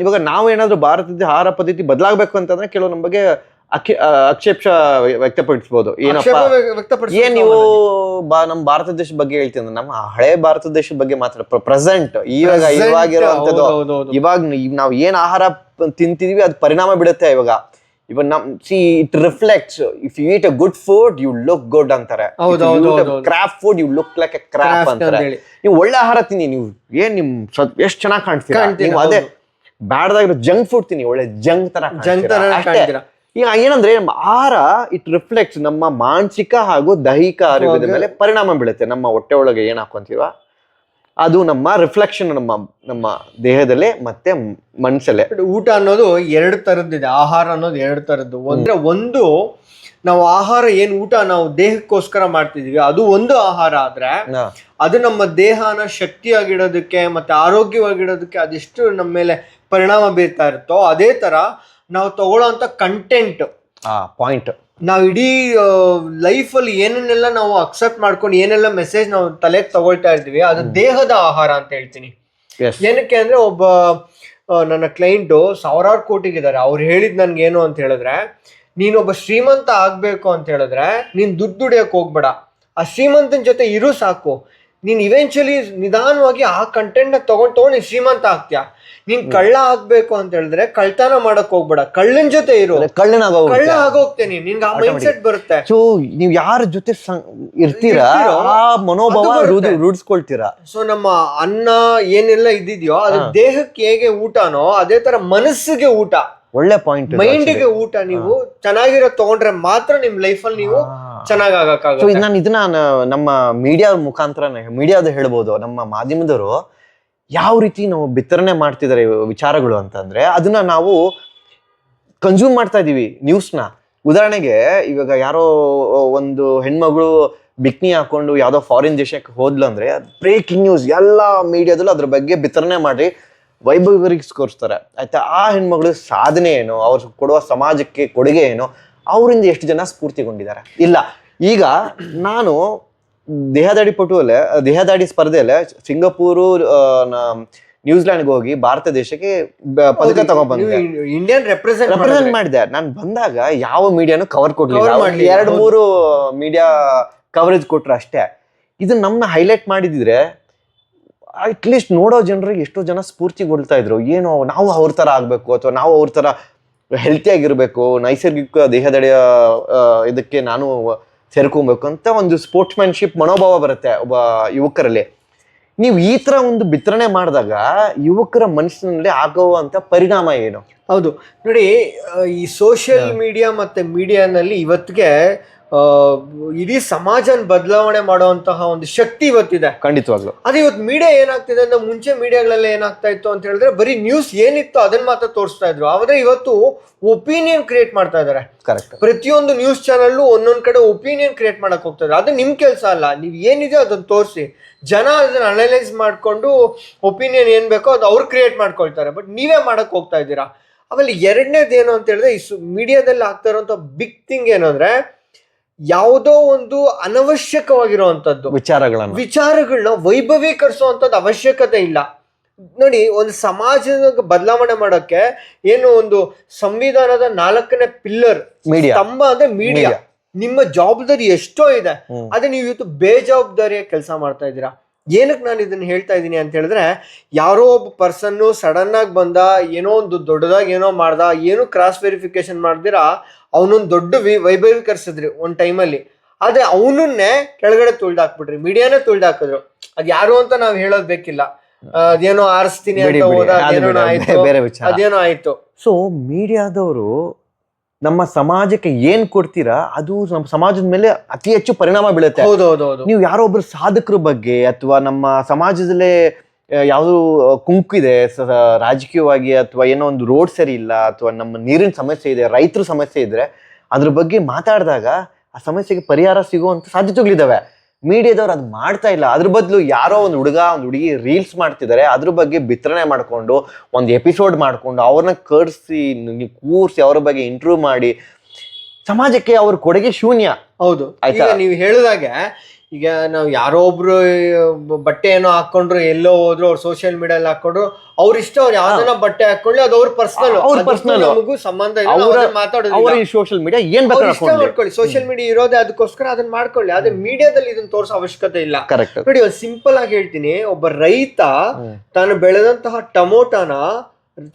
ಇವಾಗ ನಾವು ಏನಾದ್ರು ಭಾರತದ ಆಹಾರ ಪದ್ಧತಿ ಬದಲಾಗಬೇಕು ಅಂತಂದ್ರೆ ಕೆಲವು ನಮ್ಮ ಬಗ್ಗೆ ಆಕ್ಷೇಪ ವ್ಯಕ್ತಪಡಿಸಬಹುದು. ಏನ್ ನೀವು ನಮ್ಮ ಭಾರತ ದೇಶದ ಬಗ್ಗೆ ಹೇಳ್ತೀನಿ, ನಮ್ಮ ಹಳೆ ಭಾರತ ದೇಶದ ಬಗ್ಗೆ ಮಾತ್ರ ಪ್ರೆಸೆಂಟ್ ಇವಾಗಿರುವಂತದ್ದು. ಇವಾಗ ನಾವ್ ಏನ್ ಆಹಾರ ತಿಂತಿದೀವಿ ಅದು ಪರಿಣಾಮ ಬಿಡುತ್ತೆ. ಇವಾಗ it reflects. If you eat a good food you look good ಅಂತಾರೆ. Crap food you look like a crap ಅಂತಾರೆ. ನೀವು ಒಳ್ಳೆ ಆಹಾರ ತಿನ್ನಿ, ನೀವು ನಿಮ್ ಎಷ್ಟ್ ಚೆನ್ನಾಗಿ ಕಾಣ್ತೀರಾ. ನೀವು ಅದೇ ಬ್ಯಾಡ್ದಾಗಿರೋ ಜಂಕ್ ಫುಡ್ ತಿನ್ನಿ, ಒಳ್ಳೆ ಜಂಕ್ ತರ ಕಾಣ್ತೀರಾ. ಈಗ ಏನಂದ್ರೆ ಆಹಾರ ಇಟ್ ರಿಫ್ಲೆಕ್ಟ್ಸ್ ನಮ್ಮ ಮಾನಸಿಕ ಹಾಗೂ ದೈಹಿಕ ಆರೋಗ್ಯದ ಮೇಲೆ ಪರಿಣಾಮ ಬೀಳುತ್ತೆ. ನಮ್ಮ ಹೊಟ್ಟೆ ಒಳಗೆ ಏನ್ ಹಾಕೊಂತೀವ ಅದು ನಮ್ಮ ರಿಫ್ಲೆಕ್ಷನ್ ನಮ್ಮ ದೇಹದಲ್ಲೇ ಮತ್ತೆ ಮನಸ್ಸಲ್ಲೇ. ಊಟ ಅನ್ನೋದು 2 ತರದ್ದಿದೆ, ಆಹಾರ ಅನ್ನೋದು 2 ತರದ್ದು. ಅಂದ್ರೆ ಒಂದು, ನಾವು ಆಹಾರ ಏನ್ ಊಟ ನಾವು ದೇಹಕ್ಕೋಸ್ಕರ ಮಾಡ್ತಿದೀವಿ ಅದು ಒಂದು ಆಹಾರ ಆದ್ರೆ, ಅದು ನಮ್ಮ ದೇಹನ ಶಕ್ತಿಯಾಗಿಡೋದಕ್ಕೆ ಮತ್ತೆ ಆರೋಗ್ಯವಾಗಿಡೋದಕ್ಕೆ ಅದೆಷ್ಟು ನಮ್ಮ ಮೇಲೆ ಪರಿಣಾಮ ಬೀರ್ತಾ ಇರುತ್ತೋ, ಅದೇ ತರ ನಾವು ತಗೊಳ್ಳೋಂಥ ಕಂಟೆಂಟ್ ಪಾಯಿಂಟ್, ನಾವು ಇಡೀ ಲೈಫಲ್ಲಿ ಏನನ್ನೆಲ್ಲ ನಾವು ಅಕ್ಸೆಪ್ಟ್ ಮಾಡ್ಕೊಂಡು ಏನೆಲ್ಲ ಮೆಸೇಜ್ ನಾವು ತಲೆಗೆ ತಗೊಳ್ತಾ ಇರ್ತೀವಿ ಅದು ದೇಹದ ಆಹಾರ ಅಂತ ಹೇಳ್ತೀನಿ. ಏನಕ್ಕೆ ಅಂದ್ರೆ, ಒಬ್ಬ ನನ್ನ ಕ್ಲೈಂಟು 1000 ಕೋಟಿಗಿದ್ದಾರೆ. ಅವ್ರು ಹೇಳಿದ್ ನನ್ಗೆ ಏನು ಅಂತ ಹೇಳಿದ್ರೆ, ನೀನೊಬ್ಬ ಶ್ರೀಮಂತ ಆಗ್ಬೇಕು ಅಂತ ಹೇಳಿದ್ರೆ ನೀನ್ ದುಡ್ಡು ದುಡಿಯಕ್ ಹೋಗ್ಬೇಡ, ಆ ಶ್ರೀಮಂತನ ಜೊತೆ ಇರು ಸಾಕು. ನೀನ್ ಇವೆಂಚುಲಿ ನಿಧಾನವಾಗಿ ಆ ಕಂಟೆಂಟ್ ನ ತಗೊಂಡು ನೀನ್ ಶ್ರೀಮಂತ ಆಗ್ತೀಯ. ನೀನ್ ಕಳ್ಳ ಆಗ್ಬೇಕು ಅಂತ ಹೇಳಿದ್ರೆ ಕಳ್ತನ ಮಾಡಕ್ ಹೋಗ್ಬೇಡ, ಕಳ್ಳನ್ ಜೊತೆ ಇರು, ಕಳ್ಳ ಆಗೋಗ್ತೇನೆ, ನಿನ್ಗೆ ಆ ಮೈಂಡ್ ಸೆಟ್ ಬರುತ್ತೆ. ಸೊ ನೀವ್ ಯಾರ ಜೊತೆ ಇರ್ತೀರಾ ಆ ಮನೋಭಾವ ರೂಢಿಸ್ಕೊಳ್ತೀರಾ. ಸೊ ನಮ್ಮ ಅನ್ನ ಏನೆಲ್ಲ ಇದ್ದಿದ್ಯೋ ಅದು ದೇಹಕ್ಕೆ ಹೇಗೆ ಊಟನೋ ಅದೇ ತರ ಮನಸ್ಸಿಗೆ ಊಟ, ಒಳ್ಳೆ ಪಾಯಿಂಟ್. ಮೈಂಡಿಗೆ ಊಟ. ನೀವು ಚೆನ್ನಾಗಿರೋ ತಗೊಂಡ್ರೆ ಮಾತ್ರ ನಿಮ್ ಲೈಫ್ ಅಲ್ಲಿ ನೀವು ಚೆನ್ನಾಗ್ ಆಗಕ್ಕಾಗುತ್ತೆ. ನಾನು ಇದನ್ನ ನಮ್ಮ ಮೀಡಿಯಾ ಮುಖಾಂತರ ಮೀಡಿಯಾದ ಹೇಳ್ಬೋದು, ನಮ್ಮ ಮಾಧ್ಯಮದವರು ಯಾವ ರೀತಿ ನಾವು ಬಿತ್ತರಣೆ ಮಾಡ್ತಿದ್ದಾರೆ ವಿಚಾರಗಳು ಅಂತಂದ್ರೆ ಅದನ್ನ ನಾವು ಕನ್ಸ್ಯೂಮ್ ಮಾಡ್ತಾ ಇದೀವಿ ನ್ಯೂಸ್ನ. ಉದಾಹರಣೆಗೆ ಇವಾಗ ಯಾರೋ ಒಂದು ಹೆಣ್ಮಗಳು ಬಿಕ್ನಿ ಹಾಕೊಂಡು ಯಾವ್ದೋ ಫಾರಿನ್ ದೇಶಕ್ಕೆ ಹೋದ್ಲು ಅಂದ್ರೆ ಬ್ರೇಕಿಂಗ್ ನ್ಯೂಸ್ ಎಲ್ಲ ಮೀಡಿಯಾದಲ್ಲೂ ಅದ್ರ ಬಗ್ಗೆ ಬಿತ್ತರಣೆ ಮಾಡಿ ವೈಭವೀಕರಿಸ್ಕೊರ್ಸ್ತಾರೆ ಆಯ್ತಾ. ಆ ಹೆಣ್ಮಗಳು ಸಾಧನೆ ಏನು, ಅವ್ರು ಕೊಡುವ ಸಮಾಜಕ್ಕೆ ಕೊಡುಗೆ ಏನು, ಅವರಿಂದ ಎಷ್ಟು ಜನ ಸ್ಫೂರ್ತಿಗೊಂಡಿದ್ದಾರೆ ಇಲ್ಲ. ಈಗ ನಾನು ದೇಹದಾಡಿ ಸ್ಪರ್ಧೆಯಲ್ಲೇ ಸಿಂಗಾಪುರು ನ್ಯೂಜಿಲ್ಯಾಂಡ್ಗೆ ಹೋಗಿ ಭಾರತ ದೇಶಕ್ಕೆ ಪದಕ ತಗೊಂಡ್ಬಂದೆ, ಇಂಡಿಯನ್ ರೆಪ್ರೆಸೆಂಟ್ ಮಾಡಿದೆ. ನಾನು ಬಂದಾಗ ಯಾವ ಮೀಡಿಯಾನು ಕವರ್ ಕೊಡ್ಲಿಲ್ಲ, 2-3 ಮೀಡಿಯಾ ಕವರೇಜ್ ಕೊಟ್ರು ಅಷ್ಟೇ. ಇದನ್ನ ನಮ್ಮನ್ನ ಹೈಲೈಟ್ ಮಾಡಿದಿದ್ರೆ ಅಟ್ಲೀಸ್ಟ್ ನೋಡೋ ಜನರಿಗೆ ಎಷ್ಟೋ ಜನ ಸ್ಫೂರ್ತಿಗೊಳ್ತಾ ಇದ್ರು, ಏನು ನಾವು ಅವ್ರ ತರ ಆಗ್ಬೇಕು ಅಥವಾ ನಾವು ಅವ್ರ ತರ ಹೆಲ್ತಿ ಆಗಿರ್ಬೇಕು, ನೈಸರ್ಗಿಕ ದೇಹದಡಿಯ ಇದಕ್ಕೆ ನಾನು ಸೇರ್ಕೊಬೇಕು ಅಂತ ಒಂದು ಸ್ಪೋರ್ಟ್ಸ್ಮ್ಯಾನ್ಶಿಪ್ ಮನೋಭಾವ ಬರುತ್ತೆ ಒಬ್ಬ ಯುವಕರಲ್ಲಿ. ನೀವು ಈ ತರ ಒಂದು ಬಿತ್ತರಣೆ ಮಾಡಿದಾಗ ಯುವಕರ ಮನಸ್ಸಿನಲ್ಲಿ ಆಗುವಂತ ಪರಿಣಾಮ ಏನು? ಹೌದು ನೋಡಿ, ಈ ಸೋಷಿಯಲ್ ಮೀಡಿಯಾ ಮತ್ತೆ ಮೀಡಿಯಾನಲ್ಲಿ ಇವತ್ತಿಗೆ ಇಡೀ ಸಮಾಜನ ಬದಲಾವಣೆ ಮಾಡುವಂತಹ ಒಂದು ಶಕ್ತಿ ಇವತ್ತಿದೆ. ಖಂಡಿತವಾಗ್ಲು ಅದು ಇವತ್ತು ಮೀಡಿಯಾ ಏನಾಗ್ತಿದೆ ಅಂದ್ರೆ ಮುಂಚೆ ಮೀಡಿಯಾಗಳೆಲ್ಲ ಏನಾಗ್ತಾ ಇತ್ತು ಅಂತ ಹೇಳಿದ್ರೆ ಬರೀ ನ್ಯೂಸ್ ಏನಿತ್ತು ಅದನ್ನ ಮಾತ್ರ ತೋರಿಸ್ತಾ ಇದ್ರು. ಆದ್ರೆ ಇವತ್ತು ಒಪಿನಿಯನ್ ಕ್ರಿಯೇಟ್ ಮಾಡ್ತಾ ಇದಾರೆ. ಕರೆಕ್ಟ್. ಪ್ರತಿಯೊಂದು ನ್ಯೂಸ್ ಚಾನಲ್ ಒಂದೊಂದ್ ಕಡೆ ಒಪಿನಿಯನ್ ಕ್ರಿಯೇಟ್ ಮಾಡಕ್ ಹೋಗ್ತಾ ಇದ್ದಾರೆ. ಅದು ನಿಮ್ ಕೆಲಸ ಅಲ್ಲ, ನೀವ್ ಏನಿದೆ ಅದನ್ನ ತೋರಿಸಿ, ಜನ ಅದನ್ನ ಅನಲೈಸ್ ಮಾಡ್ಕೊಂಡು ಒಪಿನಿಯನ್ ಏನ್ ಬೇಕೋ ಅದು ಅವ್ರು ಕ್ರಿಯೇಟ್ ಮಾಡ್ಕೊಳ್ತಾರೆ. ಬಟ್ ನೀವೇ ಮಾಡಕ್ ಹೋಗ್ತಾ ಇದ್ದೀರಾ. ಆಮೇಲೆ ಎರಡನೇದು ಏನು ಅಂತ ಹೇಳಿದ್ರೆ ಈ ಮೀಡಿಯಾದಲ್ಲಿ ಆಗ್ತಾ ಇರುವಂತ ಬಿಗ್ ಥಿಂಗ್ ಏನು ಅಂದ್ರೆ ಯಾವುದೋ ಒಂದು ಅನವಶ್ಯಕವಾಗಿರುವಂತದ್ದು ವಿಚಾರಗಳನ್ನ ವೈಭವೀಕರಿಸುವಂತದ್ದು ಅವಶ್ಯಕತೆ ಇಲ್ಲ. ನೋಡಿ, ಒಂದು ಸಮಾಜದ ಬದಲಾವಣೆ ಮಾಡೋಕೆ ಏನು ಒಂದು ಸಂವಿಧಾನದ 4ನೇ ಪಿಲ್ಲರ್ ಸ್ತಂಭ ಅಂದ್ರೆ ಮೀಡಿಯಾ. ನಿಮ್ಮ ಜವಾಬ್ದಾರಿ ಎಷ್ಟೋ ಇದೆ, ಅದೇ ನೀವು ಇವತ್ತು ಬೇಜವಾಬ್ದಾರಿಯ ಕೆಲಸ ಮಾಡ್ತಾ ಇದ್ದೀರಾ. ಏನಕ್ಕೆ ನಾನು ಇದನ್ನ ಹೇಳ್ತಾ ಇದ್ದೀನಿ ಅಂತ ಹೇಳಿದ್ರೆ, ಯಾರೋ ಒಬ್ಬ ಪರ್ಸನ್ ಸಡನ್ ಆಗಿ ಬಂದ, ಏನೋ ಒಂದು ದೊಡ್ಡದಾಗಿ ಏನೋ ಮಾಡ್ದ, ಏನು ಕ್ರಾಸ್ ವೆರಿಫಿಕೇಶನ್ ಮಾಡ್ದಿರಾ ಅವನೊಂದು ದೊಡ್ಡ ವೈಭವೀಕರಿಸಿದ್ರಿ ಒಂದ್ ಟೈಮಲ್ಲಿ. ಆದ್ರೆ ಅವನನ್ನೇ ಕೆಳಗಡೆ ತುಳ್ದಾಕ್ಬಿಟ್ರಿ, ಮೀಡಿಯಾನೇ ತುಳ್ದಾಕಿದ್ರು. ಅದ್ ಯಾರು ಅಂತ ನಾವ್ ಹೇಳೋದ್ ಬೇಕಿಲ್ಲ, ಅದೇನೋ ಆರಿಸ್ತೀನಿ ಅಂತ ಹೋದ, ಅದೇನೋ ಆಯ್ತು. ಸೊ ಮೀಡಿಯಾದವರು ನಮ್ಮ ಸಮಾಜಕ್ಕೆ ಏನ್ ಕೊಡ್ತೀರಾ ಅದು ನಮ್ಮ ಸಮಾಜದ ಮೇಲೆ ಅತಿ ಹೆಚ್ಚು ಪರಿಣಾಮ ಬೀಳುತ್ತೆ. ಹೌದೌದು. ನೀವು ಯಾರೋ ಒಬ್ರು ಸಾಧಕರ ಬಗ್ಗೆ ಅಥವಾ ನಮ್ಮ ಸಮಾಜದಲ್ಲೇ ಯಾವ್ದು ಕುಂಕಿದೆ ರಾಜಕೀಯವಾಗಿ ಅಥವಾ ಏನೋ ಒಂದು ರೋಡ್ ಸರಿ ಇಲ್ಲ ಅಥವಾ ನಮ್ಮ ನೀರಿನ ಸಮಸ್ಯೆ ಇದೆ, ರೈತರ ಸಮಸ್ಯೆ ಇದ್ರೆ ಅದ್ರ ಬಗ್ಗೆ ಮಾತಾಡಿದಾಗ ಆ ಸಮಸ್ಯೆಗೆ ಪರಿಹಾರ ಸಿಗುವಂತ ಸಾಧ್ಯತೆಗಳಿದಾವೆ. ಮೀಡಿಯಾದವ್ರು ಅದು ಮಾಡ್ತಾ ಇಲ್ಲ. ಅದ್ರ ಬದಲು ಯಾರೋ ಒಂದು ಹುಡುಗ ಒಂದು ಹುಡುಗಿ ರೀಲ್ಸ್ ಮಾಡ್ತಿದ್ದಾರೆ, ಅದ್ರ ಬಗ್ಗೆ ಬಿತ್ತರಣೆ ಮಾಡ್ಕೊಂಡು ಒಂದು ಎಪಿಸೋಡ್ ಮಾಡ್ಕೊಂಡು ಅವ್ರನ್ನ ಕರ್ಸಿ ಕೂರ್ಸಿ ಅವ್ರ ಬಗ್ಗೆ ಇಂಟರ್ವ್ಯೂ ಮಾಡಿ ಸಮಾಜಕ್ಕೆ ಅವ್ರ ಕೊಡುಗೆ ಶೂನ್ಯ. ಹೌದು, ಈಗ ನೀವು ಹೇಳಿದಾಗೆ ಈಗ ನಾವು ಯಾರೋ ಒಬ್ರು ಬಟ್ಟೆ ಏನೋ ಹಾಕೊಂಡ್ರು, ಎಲ್ಲೋ ಹೋದ್ರು, ಅವ್ರು ಸೋಷಿಯಲ್ ಮೀಡಿಯಲ್ಲಿ ಹಾಕೊಂಡ್ರು, ಅವ್ರ ಇಷ್ಟ, ಅವ್ರು ಯಾವ್ದನ್ನ ಬಟ್ಟೆ ಹಾಕೊಳ್ಳಿ, ಅದು ಅವ್ರ ಪರ್ಸನಲ್, ನಮಗೂ ಸಂಬಂಧ ಇಲ್ಲ, ಮಾತಾಡೋದು. ಸೋಷಿಯಲ್ ಮೀಡಿಯಾ ಏನ್ ಮಾಡ್ಕೊಳ್ಳಿ, ಸೋಷಿಯಲ್ ಮೀಡಿಯಾ ಇರೋದೇ ಅದಕ್ಕೋಸ್ಕರ ಅದನ್ನ ಮಾಡ್ಕೊಳ್ಳಿ. ಆದ್ರೆ ಮೀಡಿಯಾದಲ್ಲಿ ಇದನ್ನ ತೋರಿಸೋ ಅವಶ್ಯಕತೆ ಇಲ್ಲ. ನೋಡಿ, ಸಿಂಪಲ್ ಆಗಿ ಹೇಳ್ತೀನಿ, ಒಬ್ಬ ರೈತ ತಾನು ಬೆಳೆದಂತಹ ಟೊಮೊಟೋನ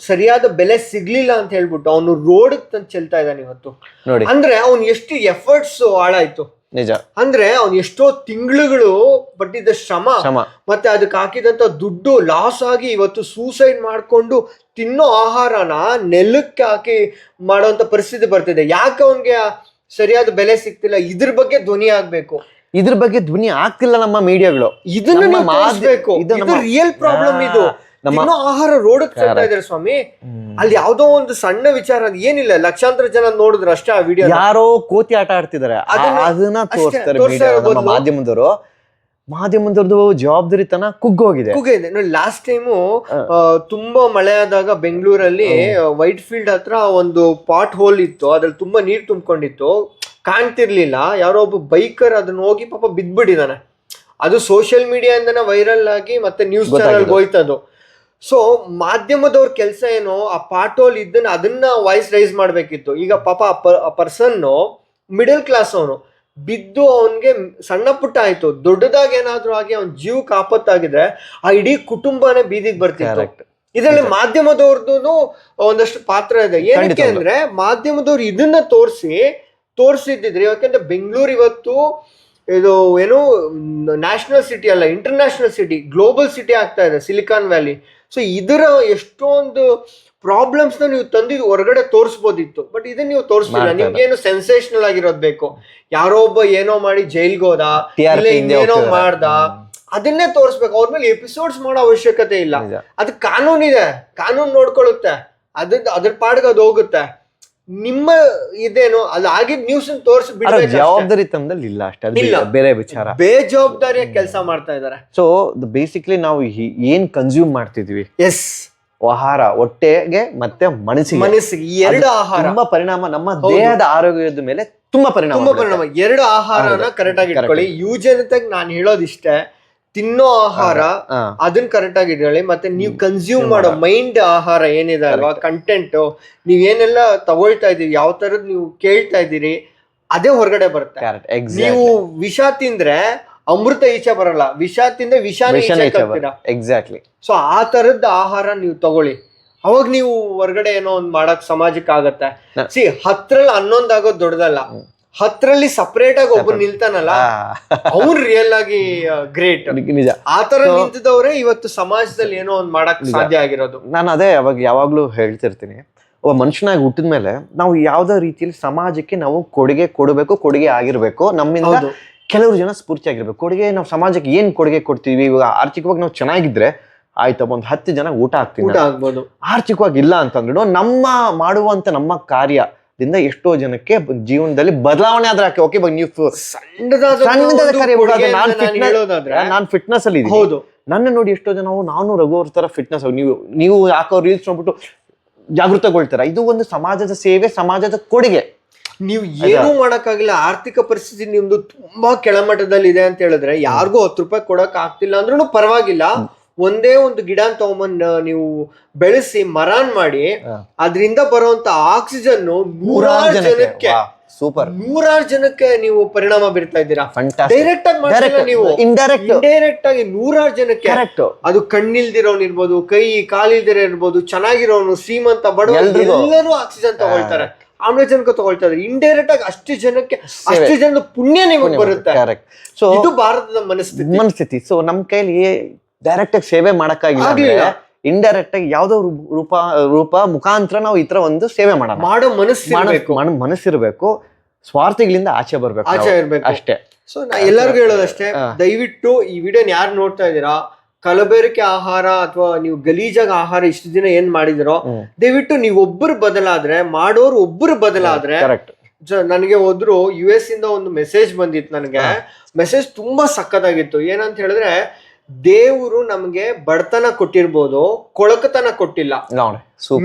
ಸರಿಯಾದ ಬೆಲೆ ಸಿಗ್ಲಿಲ್ಲ ಅಂತ ಹೇಳ್ಬಿಟ್ಟು ಅವನು ರೋಡ್ ತಂದು ಚೆಲ್ತಾ ಇದ್ದಾನೆ ಇವತ್ತು. ನೋಡಿ, ಅಂದ್ರೆ ಅವ್ನು ಎಷ್ಟು ಎಫರ್ಟ್ಸ್ ಹಾಳಾಯ್ತು. ನಿಜ. ಅಂದ್ರೆ ಅವ್ನು ಎಷ್ಟೋ ತಿಂಗಳುಗಳು ಪಟ್ಟಿದ್ದ ಶ್ರಮ ಮತ್ತೆ ಅದಕ್ಕೆ ಹಾಕಿದಂತ ದುಡ್ಡು ಲಾಸ್ ಆಗಿ ಇವತ್ತು ಸೂಸೈಡ್ ಮಾಡ್ಕೊಂಡು ತಿನ್ನೋ ಆಹಾರನ ನೆಲಕ್ಕೆ ಹಾಕಿ ಮಾಡುವಂತ ಪರಿಸ್ಥಿತಿ ಬರ್ತಿದೆ. ಯಾಕೆ ಅವನ್ಗೆ ಸರಿಯಾದ ಬೆಲೆ ಸಿಗ್ತಿಲ್ಲ? ಇದ್ರ ಬಗ್ಗೆ ಧ್ವನಿ ಆಗ್ಬೇಕು. ಇದ್ರ ಬಗ್ಗೆ ಧ್ವನಿ ಆಗ್ತಿಲ್ಲ ನಮ್ಮ ಮೀಡಿಯಾಗಳು. ಇದನ್ನ ಮಾಸ್ಬೇಕು. ಇದು ರಿಯಲ್ ಪ್ರಾಬ್ಲಮ್. ಇದು ನಮ್ಮ ಆಹಾರ ರೋಡ್ ಇದ್ದಾರೆ ಸ್ವಾಮಿ. ಅಲ್ಲಿ ಯಾವ್ದೋ ಒಂದು ಸಣ್ಣ ವಿಚಾರ, ಅದು ಏನಿಲ್ಲ, ಲಕ್ಷಾಂತರ ಜನ ನೋಡಿದ್ರು ಅಷ್ಟೇ ಆ ವಿಡಿಯೋ. ಯಾರೋ ಕೋತಿ ಆಟ ಆಡ್ತಿದ್ದಾರೆ, ಅದನ್ನ ತೋರಿಸ್ತಾರೆ ಮಾಧ್ಯಮದವ್ರದ್ದು ಜವಾಬ್ದಾರಿತನ ಕುಗ್ಗೋಗಿದೆ. ನೋಡಿ, ಲಾಸ್ಟ್ ಟೈಮು ತುಂಬಾ ಮಳೆ ಆದಾಗ ಬೆಂಗಳೂರಲ್ಲಿ ವೈಟ್ ಫೀಲ್ಡ್ ಹತ್ರ ಒಂದು ಪಾಟ್ ಹೋಲ್ ಇತ್ತು, ಅದ್ರಲ್ಲಿ ತುಂಬಾ ನೀರ್ ತುಂಬಿಕೊಂಡಿತ್ತು, ಕಾಣ್ತಿರ್ಲಿಲ್ಲ. ಯಾರೋ ಒಬ್ಬ ಬೈಕರ್ ಅದನ್ನ ಹೋಗಿ ಪಾಪ ಬಿದ್ಬಿಟ್ಟಿದಾನೆ. ಅದು ಸೋಷಿಯಲ್ ಮೀಡಿಯಾದಿಂದನೇ ವೈರಲ್ ಆಗಿ ಮತ್ತೆ ನ್ಯೂಸ್ ಚಾನಲ್ ಹೋಯ್ತದು. ಸೊ ಮಾಧ್ಯಮದವ್ರ ಕೆಲಸ ಏನು, ಆ ಪಾಟೋಲ್ ಇದ್ದನ್ನ ಅದನ್ನ ವಾಯ್ಸ್ ರೈಸ್ ಮಾಡ್ಬೇಕಿತ್ತು. ಈಗ ಪಾಪ ಆ ಪರ್ಸನ್ ಮಿಡಲ್ ಕ್ಲಾಸ್, ಅವನು ಬಿದ್ದು ಅವನ್ಗೆ ಸಣ್ಣ ಪುಟ್ಟ ಆಯ್ತು, ದೊಡ್ಡದಾಗ ಏನಾದ್ರೂ ಆಗಿ ಅವ್ನ ಜೀವಕ್ಕೆ ಆಪತ್ತಾಗಿದ್ರೆ ಆ ಇಡೀ ಕುಟುಂಬನೇ ಬೀದಿಗೆ ಬರ್ತಿತ್ತು. ಇದರಲ್ಲಿ ಮಾಧ್ಯಮದವ್ರದ್ದು ಒಂದಷ್ಟು ಪಾತ್ರ ಇದೆ. ಏನಕ್ಕೆ ಅಂದ್ರೆ ಮಾಧ್ಯಮದವ್ರು ಇದನ್ನ ತೋರಿಸಿದ್ರೆ, ಯಾಕಂದ್ರೆ ಬೆಂಗಳೂರು ಇವತ್ತು ಇದು ಏನು ನ್ಯಾಷನಲ್ ಸಿಟಿ ಅಲ್ಲ, ಇಂಟರ್ನ್ಯಾಷನಲ್ ಸಿಟಿ, ಗ್ಲೋಬಲ್ ಸಿಟಿ ಆಗ್ತಾ ಇದೆ, ಸಿಲಿಕಾನ್ ವ್ಯಾಲಿ. ಸೊ ಇದರ ಎಷ್ಟೊಂದು ಪ್ರಾಬ್ಲಮ್ಸ್ ನ ನೀವು ತಂದಿದ್ದು ಹೊರಗಡೆ ತೋರಿಸ್ಬೋದಿತ್ತು, ಬಟ್ ಇದನ್ನ ನೀವು ತೋರಿಸ್ತಿಲ್ಲ. ನಿಮ್ಗೇನು ಸೆನ್ಸೇಷನಲ್ ಆಗಿರೋದ್ ಬೇಕು, ಯಾರೋ ಒಬ್ಬ ಏನೋ ಮಾಡಿ ಜೈಲ್ಗೆ ಹೋದ, ಏನೋ ಮಾಡ್ದ, ಅದನ್ನೇ ತೋರಿಸ್ಬೇಕು. ಅವ್ರ ಮೇಲೆ ಎಪಿಸೋಡ್ಸ್ ಮಾಡೋ ಅವಶ್ಯಕತೆ ಇಲ್ಲ. ಅದು ಕಾನೂನಿದೆ, ಕಾನೂನು ನೋಡ್ಕೊಳ್ಳುತ್ತೆ, ಅದ್ರ ಪಾಡ್ಗೆ ಅದು ಹೋಗುತ್ತೆ. ನಿಮ್ಮ ಇದೇನು ಅದು ಆಗಿದ್ ನ್ಯೂಸ್ ತೋರಿಸಿ ಬಿಡ್ಬೇಕು, ಜವಾಬ್ದಾರಿ ತಂದಲ್ಲಿ ಇಲ್ಲ ಅಷ್ಟೇ, ಬೇರೆ ವಿಚಾರ. ಬೇಜವಾಬ್ದಾರಿಯಾಗಿ ಕೆಲಸ ಮಾಡ್ತಾ ಇದಾರೆ. ಸೊ ಬೇಸಿಕ್ಲಿ ನಾವು ಏನ್ ಕನ್ಸ್ಯೂಮ್ ಮಾಡ್ತಿದ್ವಿ, ಎಸ್, ಆಹಾರ ಹೊಟ್ಟೆಗೆ ಮತ್ತೆ ಮನಸ್ಸಿಗೆ ಈ ಎರಡು ಆಹಾರ ತುಂಬಾ ಪರಿಣಾಮ, ನಮ್ಮ ದೇಹದ ಆರೋಗ್ಯದ ಮೇಲೆ ತುಂಬಾ ಪರಿಣಾಮ. ಎರಡು ಆಹಾರನ ಕರೆಕ್ಟ್ ಆಗಿ ಇಟ್ಕೊಳ್ಳಿ. ಯೂಸ್ ಜನತೆಗೆ ನಾನು ಹೇಳೋದಿಷ್ಟೇ, ತಿನ್ನೋ ಆಹಾರ ಅದನ್ನ ಕರೆಕ್ಟ್ ಆಗಿ ಇಟ್ಕೊಳ್ಳಿ. ಮತ್ತೆ ನೀವು ಕನ್ಸ್ಯೂಮ್ ಮಾಡೋ ಮೈಂಡ್ ಆಹಾರ ಏನಿದೆ ಅಲ್ವಾ, ಕಂಟೆಂಟ್, ನೀವ್ ಏನೆಲ್ಲ ತಗೊಳ್ತಾ ಇದೀರಿ, ಯಾವ ತರದ್ ನೀವು ಕೇಳ್ತಾ ಇದ್ದೀರಿ, ಅದೇ ಹೊರಗಡೆ ಬರುತ್ತೆ. ನೀವು ವಿಷ ತಿಂದ್ರೆ ಅಮೃತ ಈಚೆ ಬರಲ್ಲ, ವಿಷ ತಿಂದ್ರೆ ವಿಷಾನ ಎಕ್ಸಾಕ್ಟ್ಲಿ. ಸೊ ಆ ತರದ್ ಆಹಾರ ನೀವು ತಗೊಳ್ಳಿ, ಅವಾಗ ನೀವು ಹೊರಗಡೆ ಏನೋ ಒಂದ್ ಮಾಡಕ್ ಸಮಾಜಕ್ಕೆ ಆಗತ್ತೆ. 10ರಲ್ಲಿ 11 ಆಗೋದು ದೊಡ್ಡದಲ್ಲ, 10ರಲ್ಲಿ ಸಪರೇಟ್ ಆಗಿ ಒಬ್ಬ ನಿಲ್ತಾನಲ್ಲ, ಅವ್ನು ರಿಯಲ್ ಆಗಿ ಗ್ರೇಟ್. ನಿಜ, ಆ ತರ ನಿಂತಿದವ್ರೆ ಇವತ್ತು ಸಮಾಜದಲ್ಲಿ ಏನೋ ಒಂದ್ ಮಾಡಕ್ ಸಾಧ್ಯ ಆಗಿರೋದು. ನಾನು ಅದೇ ಅವಾಗ ಯಾವಾಗ್ಲೂ ಹೇಳ್ತಿರ್ತೀನಿ, ಒಬ್ಬ ಮನುಷ್ಯನಾಗಿ ಹುಟ್ಟಿದ ಮೇಲೆ ನಾವು ಯಾವ್ದೋ ರೀತಿಯಲ್ಲಿ ಸಮಾಜಕ್ಕೆ ನಾವು ಕೊಡುಗೆ ಕೊಡಬೇಕು, ಕೊಡುಗೆ ಆಗಿರ್ಬೇಕು. ನಮ್ಮಿಂದ ಕೆಲವರು ಜನ ಸ್ಫೂರ್ತಿ ಆಗಿರ್ಬೇಕು. ಕೊಡುಗೆ ನಾವು ಸಮಾಜಕ್ಕೆ ಏನ್ ಕೊಡುಗೆ ಕೊಡ್ತೀವಿ, ಇವಾಗ ಆರ್ಥಿಕವಾಗಿ ನಾವು ಚೆನ್ನಾಗಿದ್ರೆ ಆಯ್ತು, ಒಂದ್ 10 ಜನ ಊಟ ಆಗ್ಬೋದು. ಆರ್ಥಿಕವಾಗಿ ಇಲ್ಲ ಅಂತಂದ್ರು ನಮ್ಮ ಮಾಡುವಂತ ನಮ್ಮ ಕಾರ್ಯದಿಂದ ಎಷ್ಟೋ ಜನಕ್ಕೆ ಜೀವನದಲ್ಲಿ ಬದಲಾವಣೆ ಆದ್ರೆ ಓಕೆ, ನೀವು ನಾನ್ ಫಿಟ್ನೆಸ್ ಅಲ್ಲಿ ಹೌದು, ನನ್ನ ನೋಡಿ ಎಷ್ಟೋ ಜನ ನಾನು ರಘು ಅವ್ರ ತರ ಫಿಟ್ನೆಸ್, ನೀವು ಯಾಕೋ ರೀಲ್ಸ್ ನೋಡ್ಬಿಟ್ಟು ಜಾಗೃತಗೊಳ್ತೀರಾ. ಇದು ಒಂದು ಸಮಾಜದ ಸೇವೆ, ಸಮಾಜದ ಕೊಡುಗೆ. ನೀವು ಏನೂ ಮಾಡಕ್ಕಾಗಿಲ್ಲ, ಆರ್ಥಿಕ ಪರಿಸ್ಥಿತಿ ನಿಮ್ದು ತುಂಬಾ ಕೆಳಮಟ್ಟದಲ್ಲಿ ಇದೆ ಅಂತ ಹೇಳಿದ್ರೆ, ಯಾರಿಗೂ 10 ರೂಪಾಯಿ ಕೊಡಕ್ ಆಗ್ತಿಲ್ಲ ಅಂದ್ರೂ ಪರವಾಗಿಲ್ಲ, ಒಂದೇ ಒಂದು ಗಿಡ ತಗೊಂಬಂದ್ ನೀವು ಬೆಳೆಸಿ ಮರಾನ್ ಮಾಡಿ, ಅದರಿಂದ ಬರುವಂತ ಆಕ್ಸಿಜನ್ 100 ಜನಕ್ಕೆ, ಸೂಪರ್, 100 ಜನಕ್ಕೆ ನೀವು ಪರಿಣಾಮ ಬೀರ್ತಾ ಇದ್ದೀರಾ. ಡೈರೆಕ್ಟ್ ಆಗಿ ಮಾಡಿಲ್ಲ ನೀವು, ಇಂಡೈರೆಕ್ಟ್ ಆಗಿ 100 ಜನಕ್ಕೆ. ಅದು ಕಣ್ಣಿಲ್ದಿರೋನ್ ಇರ್ಬೋದು, ಕೈ ಕಾಲಿಲ್ದಿರ ಇರ್ಬೋದು, ಚೆನ್ನಾಗಿರೋನು, ಶ್ರೀಮಂತ, ಬಡವ, ಎಲ್ಲರೂ ಆಕ್ಸಿಜನ್ ತಗೊಳ್ತಾರೆ, ಆಮ್ಲಜನಕ ತಗೊಳ್ತಾ ಇದ್ದಾರೆ. ಇಂಡೈರೆಕ್ಟ್ ಆಗಿ ಅಷ್ಟು ಜನದ ಪುಣ್ಯ ನಿಮಗೆ ಬರುತ್ತೆ. ಸೊ ಇದು ಭಾರತದ ಮನಸ್ಥಿತಿ. ಸೊ ನಮ್ ಕೈಲಿ ಡೈರೆಕ್ಟ್ ಆಗಿ ಸೇವೆ ಮಾಡಕ್ಕಾಗಿಲ್ಲ, ಇಂಡೈರೆಕ್ಟ್ ಆಗಿ ಯಾವ್ದೋ ರೂಪ ಮುಖಾಂತರ ನಾವು ಈ ತರ ಒಂದು ಸೇವೆ ಮಾಡೋ ಮನಸ್ಸಿರ್ಬೇಕು, ಸ್ವಾರ್ಥಗಳಿಂದ ಆಚೆ ಬರ್ಬೇಕು ಅಷ್ಟೇ. ಸೊ ನಾ ಎಲ್ಲರಿಗೂ ಹೇಳೋದಷ್ಟೇ, ದಯವಿಟ್ಟು ಈ ವಿಡಿಯೋನ ಯಾರು ನೋಡ್ತಾ ಇದ್ದೀರಾ, ಕಲಬೆರಕೆ ಆಹಾರ ಅಥವಾ ನೀವು ಗಲೀಜಾಗ ಆಹಾರ ಇಷ್ಟು ದಿನ ಏನ್ ಮಾಡಿದಿರೋ, ದಯವಿಟ್ಟು ನೀವು ಒಬ್ಬರು ಬದಲಾದ್ರೆ, ಮಾಡೋರು ಒಬ್ಬರು ಬದಲಾದ್ರೆ. ನನಗೆ ಹೋದ್ರು US ಇಂದ ಒಂದು ಮೆಸೇಜ್ ಬಂದಿತ್ತು, ನನಗೆ ಮೆಸೇಜ್ ತುಂಬಾ ಸಕ್ಕತ್ತಾಗಿತ್ತು. ಏನಂತ ಹೇಳಿದ್ರೆ, ದೇವರು ನಮ್ಗೆ ಬಡತನ ಕೊಟ್ಟಿರ್ಬೋದು, ಕೊಳಕತನ ಕೊಟ್ಟಿಲ್ಲ.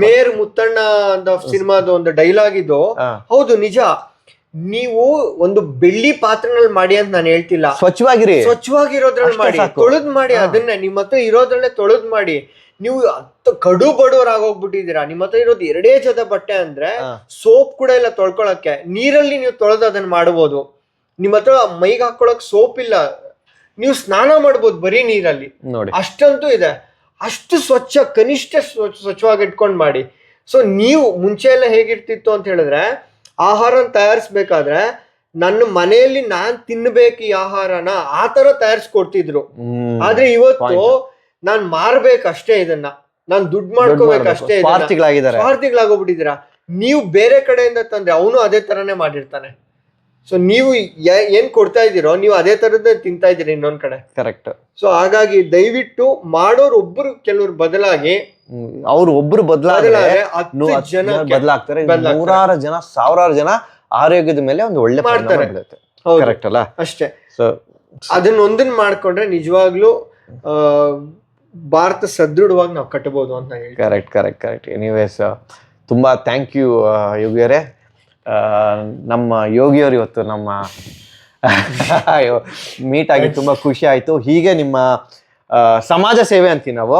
ಮೇರ್ ಮುತ್ತಣ್ಣ ಅಂತ ಸಿನಿಮಾದ ಒಂದು ಡೈಲಾಗ್ ಇದು. ಹೌದು, ನಿಜ. ನೀವು ಒಂದು ಬೆಳ್ಳಿ ಪಾತ್ರೆನಲ್ಲಿ ಮಾಡಿ ಅಂತ ನಾನು ಹೇಳ್ತಿಲ್ಲ, ಸ್ವಚ್ಛವಾಗಿರೋದ್ರಲ್ಲಿ ಮಾಡಿ, ತೊಳೆದ್ ಮಾಡಿ, ಅದನ್ನ ನಿಮ್ಮ ಹತ್ರ ಇರೋದ್ರಲ್ಲೇ ತೊಳೆದ್ ಮಾಡಿ. ನೀವು ಕಡು ಬಡವರಾಗೋಗ್ಬಿಟ್ಟಿದ್ದೀರಾ, ನಿಮ್ಮ ಹತ್ರ ಇರೋದು 2 ಜೊತೆ ಬಟ್ಟೆ ಅಂದ್ರೆ ಸೋಪ್ ಕೂಡ ಇಲ್ಲ ತೊಳ್ಕೊಳಕ್ಕೆ, ನೀರಲ್ಲಿ ನೀವು ತೊಳೆದು ಅದನ್ನ ಮಾಡಬಹುದು. ನಿಮ್ಮ ಹತ್ರ ಮೈಗೆ ಹಾಕೊಳಕ್ ಸೋಪ್ ಇಲ್ಲ, ನೀವು ಸ್ನಾನ ಮಾಡ್ಬೋದು ಬರೀ ನೀರಲ್ಲಿ, ಅಷ್ಟಂತೂ ಇದೆ. ಅಷ್ಟು ಸ್ವಚ್ಛ, ಕನಿಷ್ಠ ಸ್ವಚ್ಛವಾಗಿ ಇಟ್ಕೊಂಡ್ ಮಾಡಿ. ಸೊ ನೀವು ಮುಂಚೆ ಎಲ್ಲ ಹೇಗಿರ್ತಿತ್ತು ಅಂತ ಹೇಳಿದ್ರೆ, ಆಹಾರ ತಯಾರಿಸ್ಬೇಕಾದ್ರೆ ನನ್ನ ಮನೆಯಲ್ಲಿ ನಾನ್ ತಿನ್ಬೇಕು ಈ ಆಹಾರನ, ಆ ತರ ತಯಾರಿಸ್ಕೊಡ್ತಿದ್ರು. ಆದ್ರೆ ಇವತ್ತು ನಾನ್ ಮಾರ್ಬೇಕಷ್ಟೇ, ಇದನ್ನ ನಾನ್ ದುಡ್ಡು ಮಾಡ್ಕೋಬೇಕಷ್ಟೇ, ಸ್ವಾರ್ಥಿಗಳಾಗೋಗ್ಬಿಟ್ಟಿದ್ದೀರಾ. ನೀವು ಬೇರೆ ಕಡೆಯಿಂದ ತಂದ್ರೆ ಅವನು ಅದೇ ತರನೇ ಮಾಡಿರ್ತಾನೆ. ಸೊ ನೀವು ಏನ್ ಕೊಡ್ತಾ ಇದ್ದೀರೋ ನೀವು ಅದೇ ತರದ್ದೇ ತಿಂತಾ ಇದ್ದೀರಿ ಇನ್ನೊಂದ್ ಕಡೆ. ಕರೆಕ್ಟ್. ಸೊ ಹಾಗಾಗಿ ದಯವಿಟ್ಟು ಮಾಡೋರು ಒಬ್ರು ಕೆಲವ್ರು ಬದಲಾಗಿ, ಅವ್ರು ಒಬ್ರು ಬದಲಾದ್ರೆ 10 ಜನ ಬದಲಾಗ್ತಾರೆ, 100 ಜನ 1000 ಜನ ಆರೋಗ್ಯದ ಮೇಲೆ ಒಂದು ಒಳ್ಳೆ ಮಾಡ್ತಾರೆ. ಕರೆಕ್ಟ್ ಅಲ್ಲ? ಅಷ್ಟೇ. ಸೊ ಅದನ್ನೊಂದನ್ನ ಮಾಡ್ಕೊಂಡ್ರೆ ನಿಜವಾಗ್ಲೂ ಭಾರತ ಸದೃಢವಾಗಿ ನಾವು ಕಟ್ಟಬಹುದು ಅಂತ ಹೇಳಿ. ಕರೆಕ್ಟ್. ಎನಿವೇಸ್, ತುಂಬಾ ಥ್ಯಾಂಕ್ ಯು ಯೋಗಿಯವರೇ. ನಮ್ಮ ಯೋಗಿಯವರು ಇವತ್ತು ನಮ್ಮ ಮೀಟ್ ಆಗಿ ತುಂಬಾ ಖುಷಿ ಆಯ್ತು. ಹೀಗೆ ನಿಮ್ಮ ಸಮಾಜ ಸೇವೆ ಅಂತೀವಿ ನಾವು,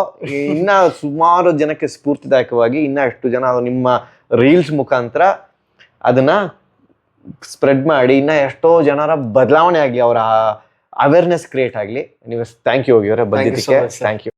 ಇನ್ನ ಸುಮಾರು ಜನಕ್ಕೆ ಸ್ಫೂರ್ತಿದಾಯಕವಾಗಿ ಇನ್ನ ಎಷ್ಟು ಜನ ನಿಮ್ಮ ರೀಲ್ಸ್ ಮುಖಾಂತರ ಅದನ್ನ ಸ್ಪ್ರೆಡ್ ಮಾಡಿ ಇನ್ನ ಎಷ್ಟೋ ಜನರ ಬದಲಾವಣೆ ಆಗಲಿ, ಅವರ ಅವೇರ್ನೆಸ್ ಕ್ರಿಯೇಟ್ ಆಗಲಿ. ನೀವು ಥ್ಯಾಂಕ್ ಯು ಯೋಗಿ ಅವರೇ, ಬಂದಿದ್ದಕ್ಕೆ much, sir. Thank you.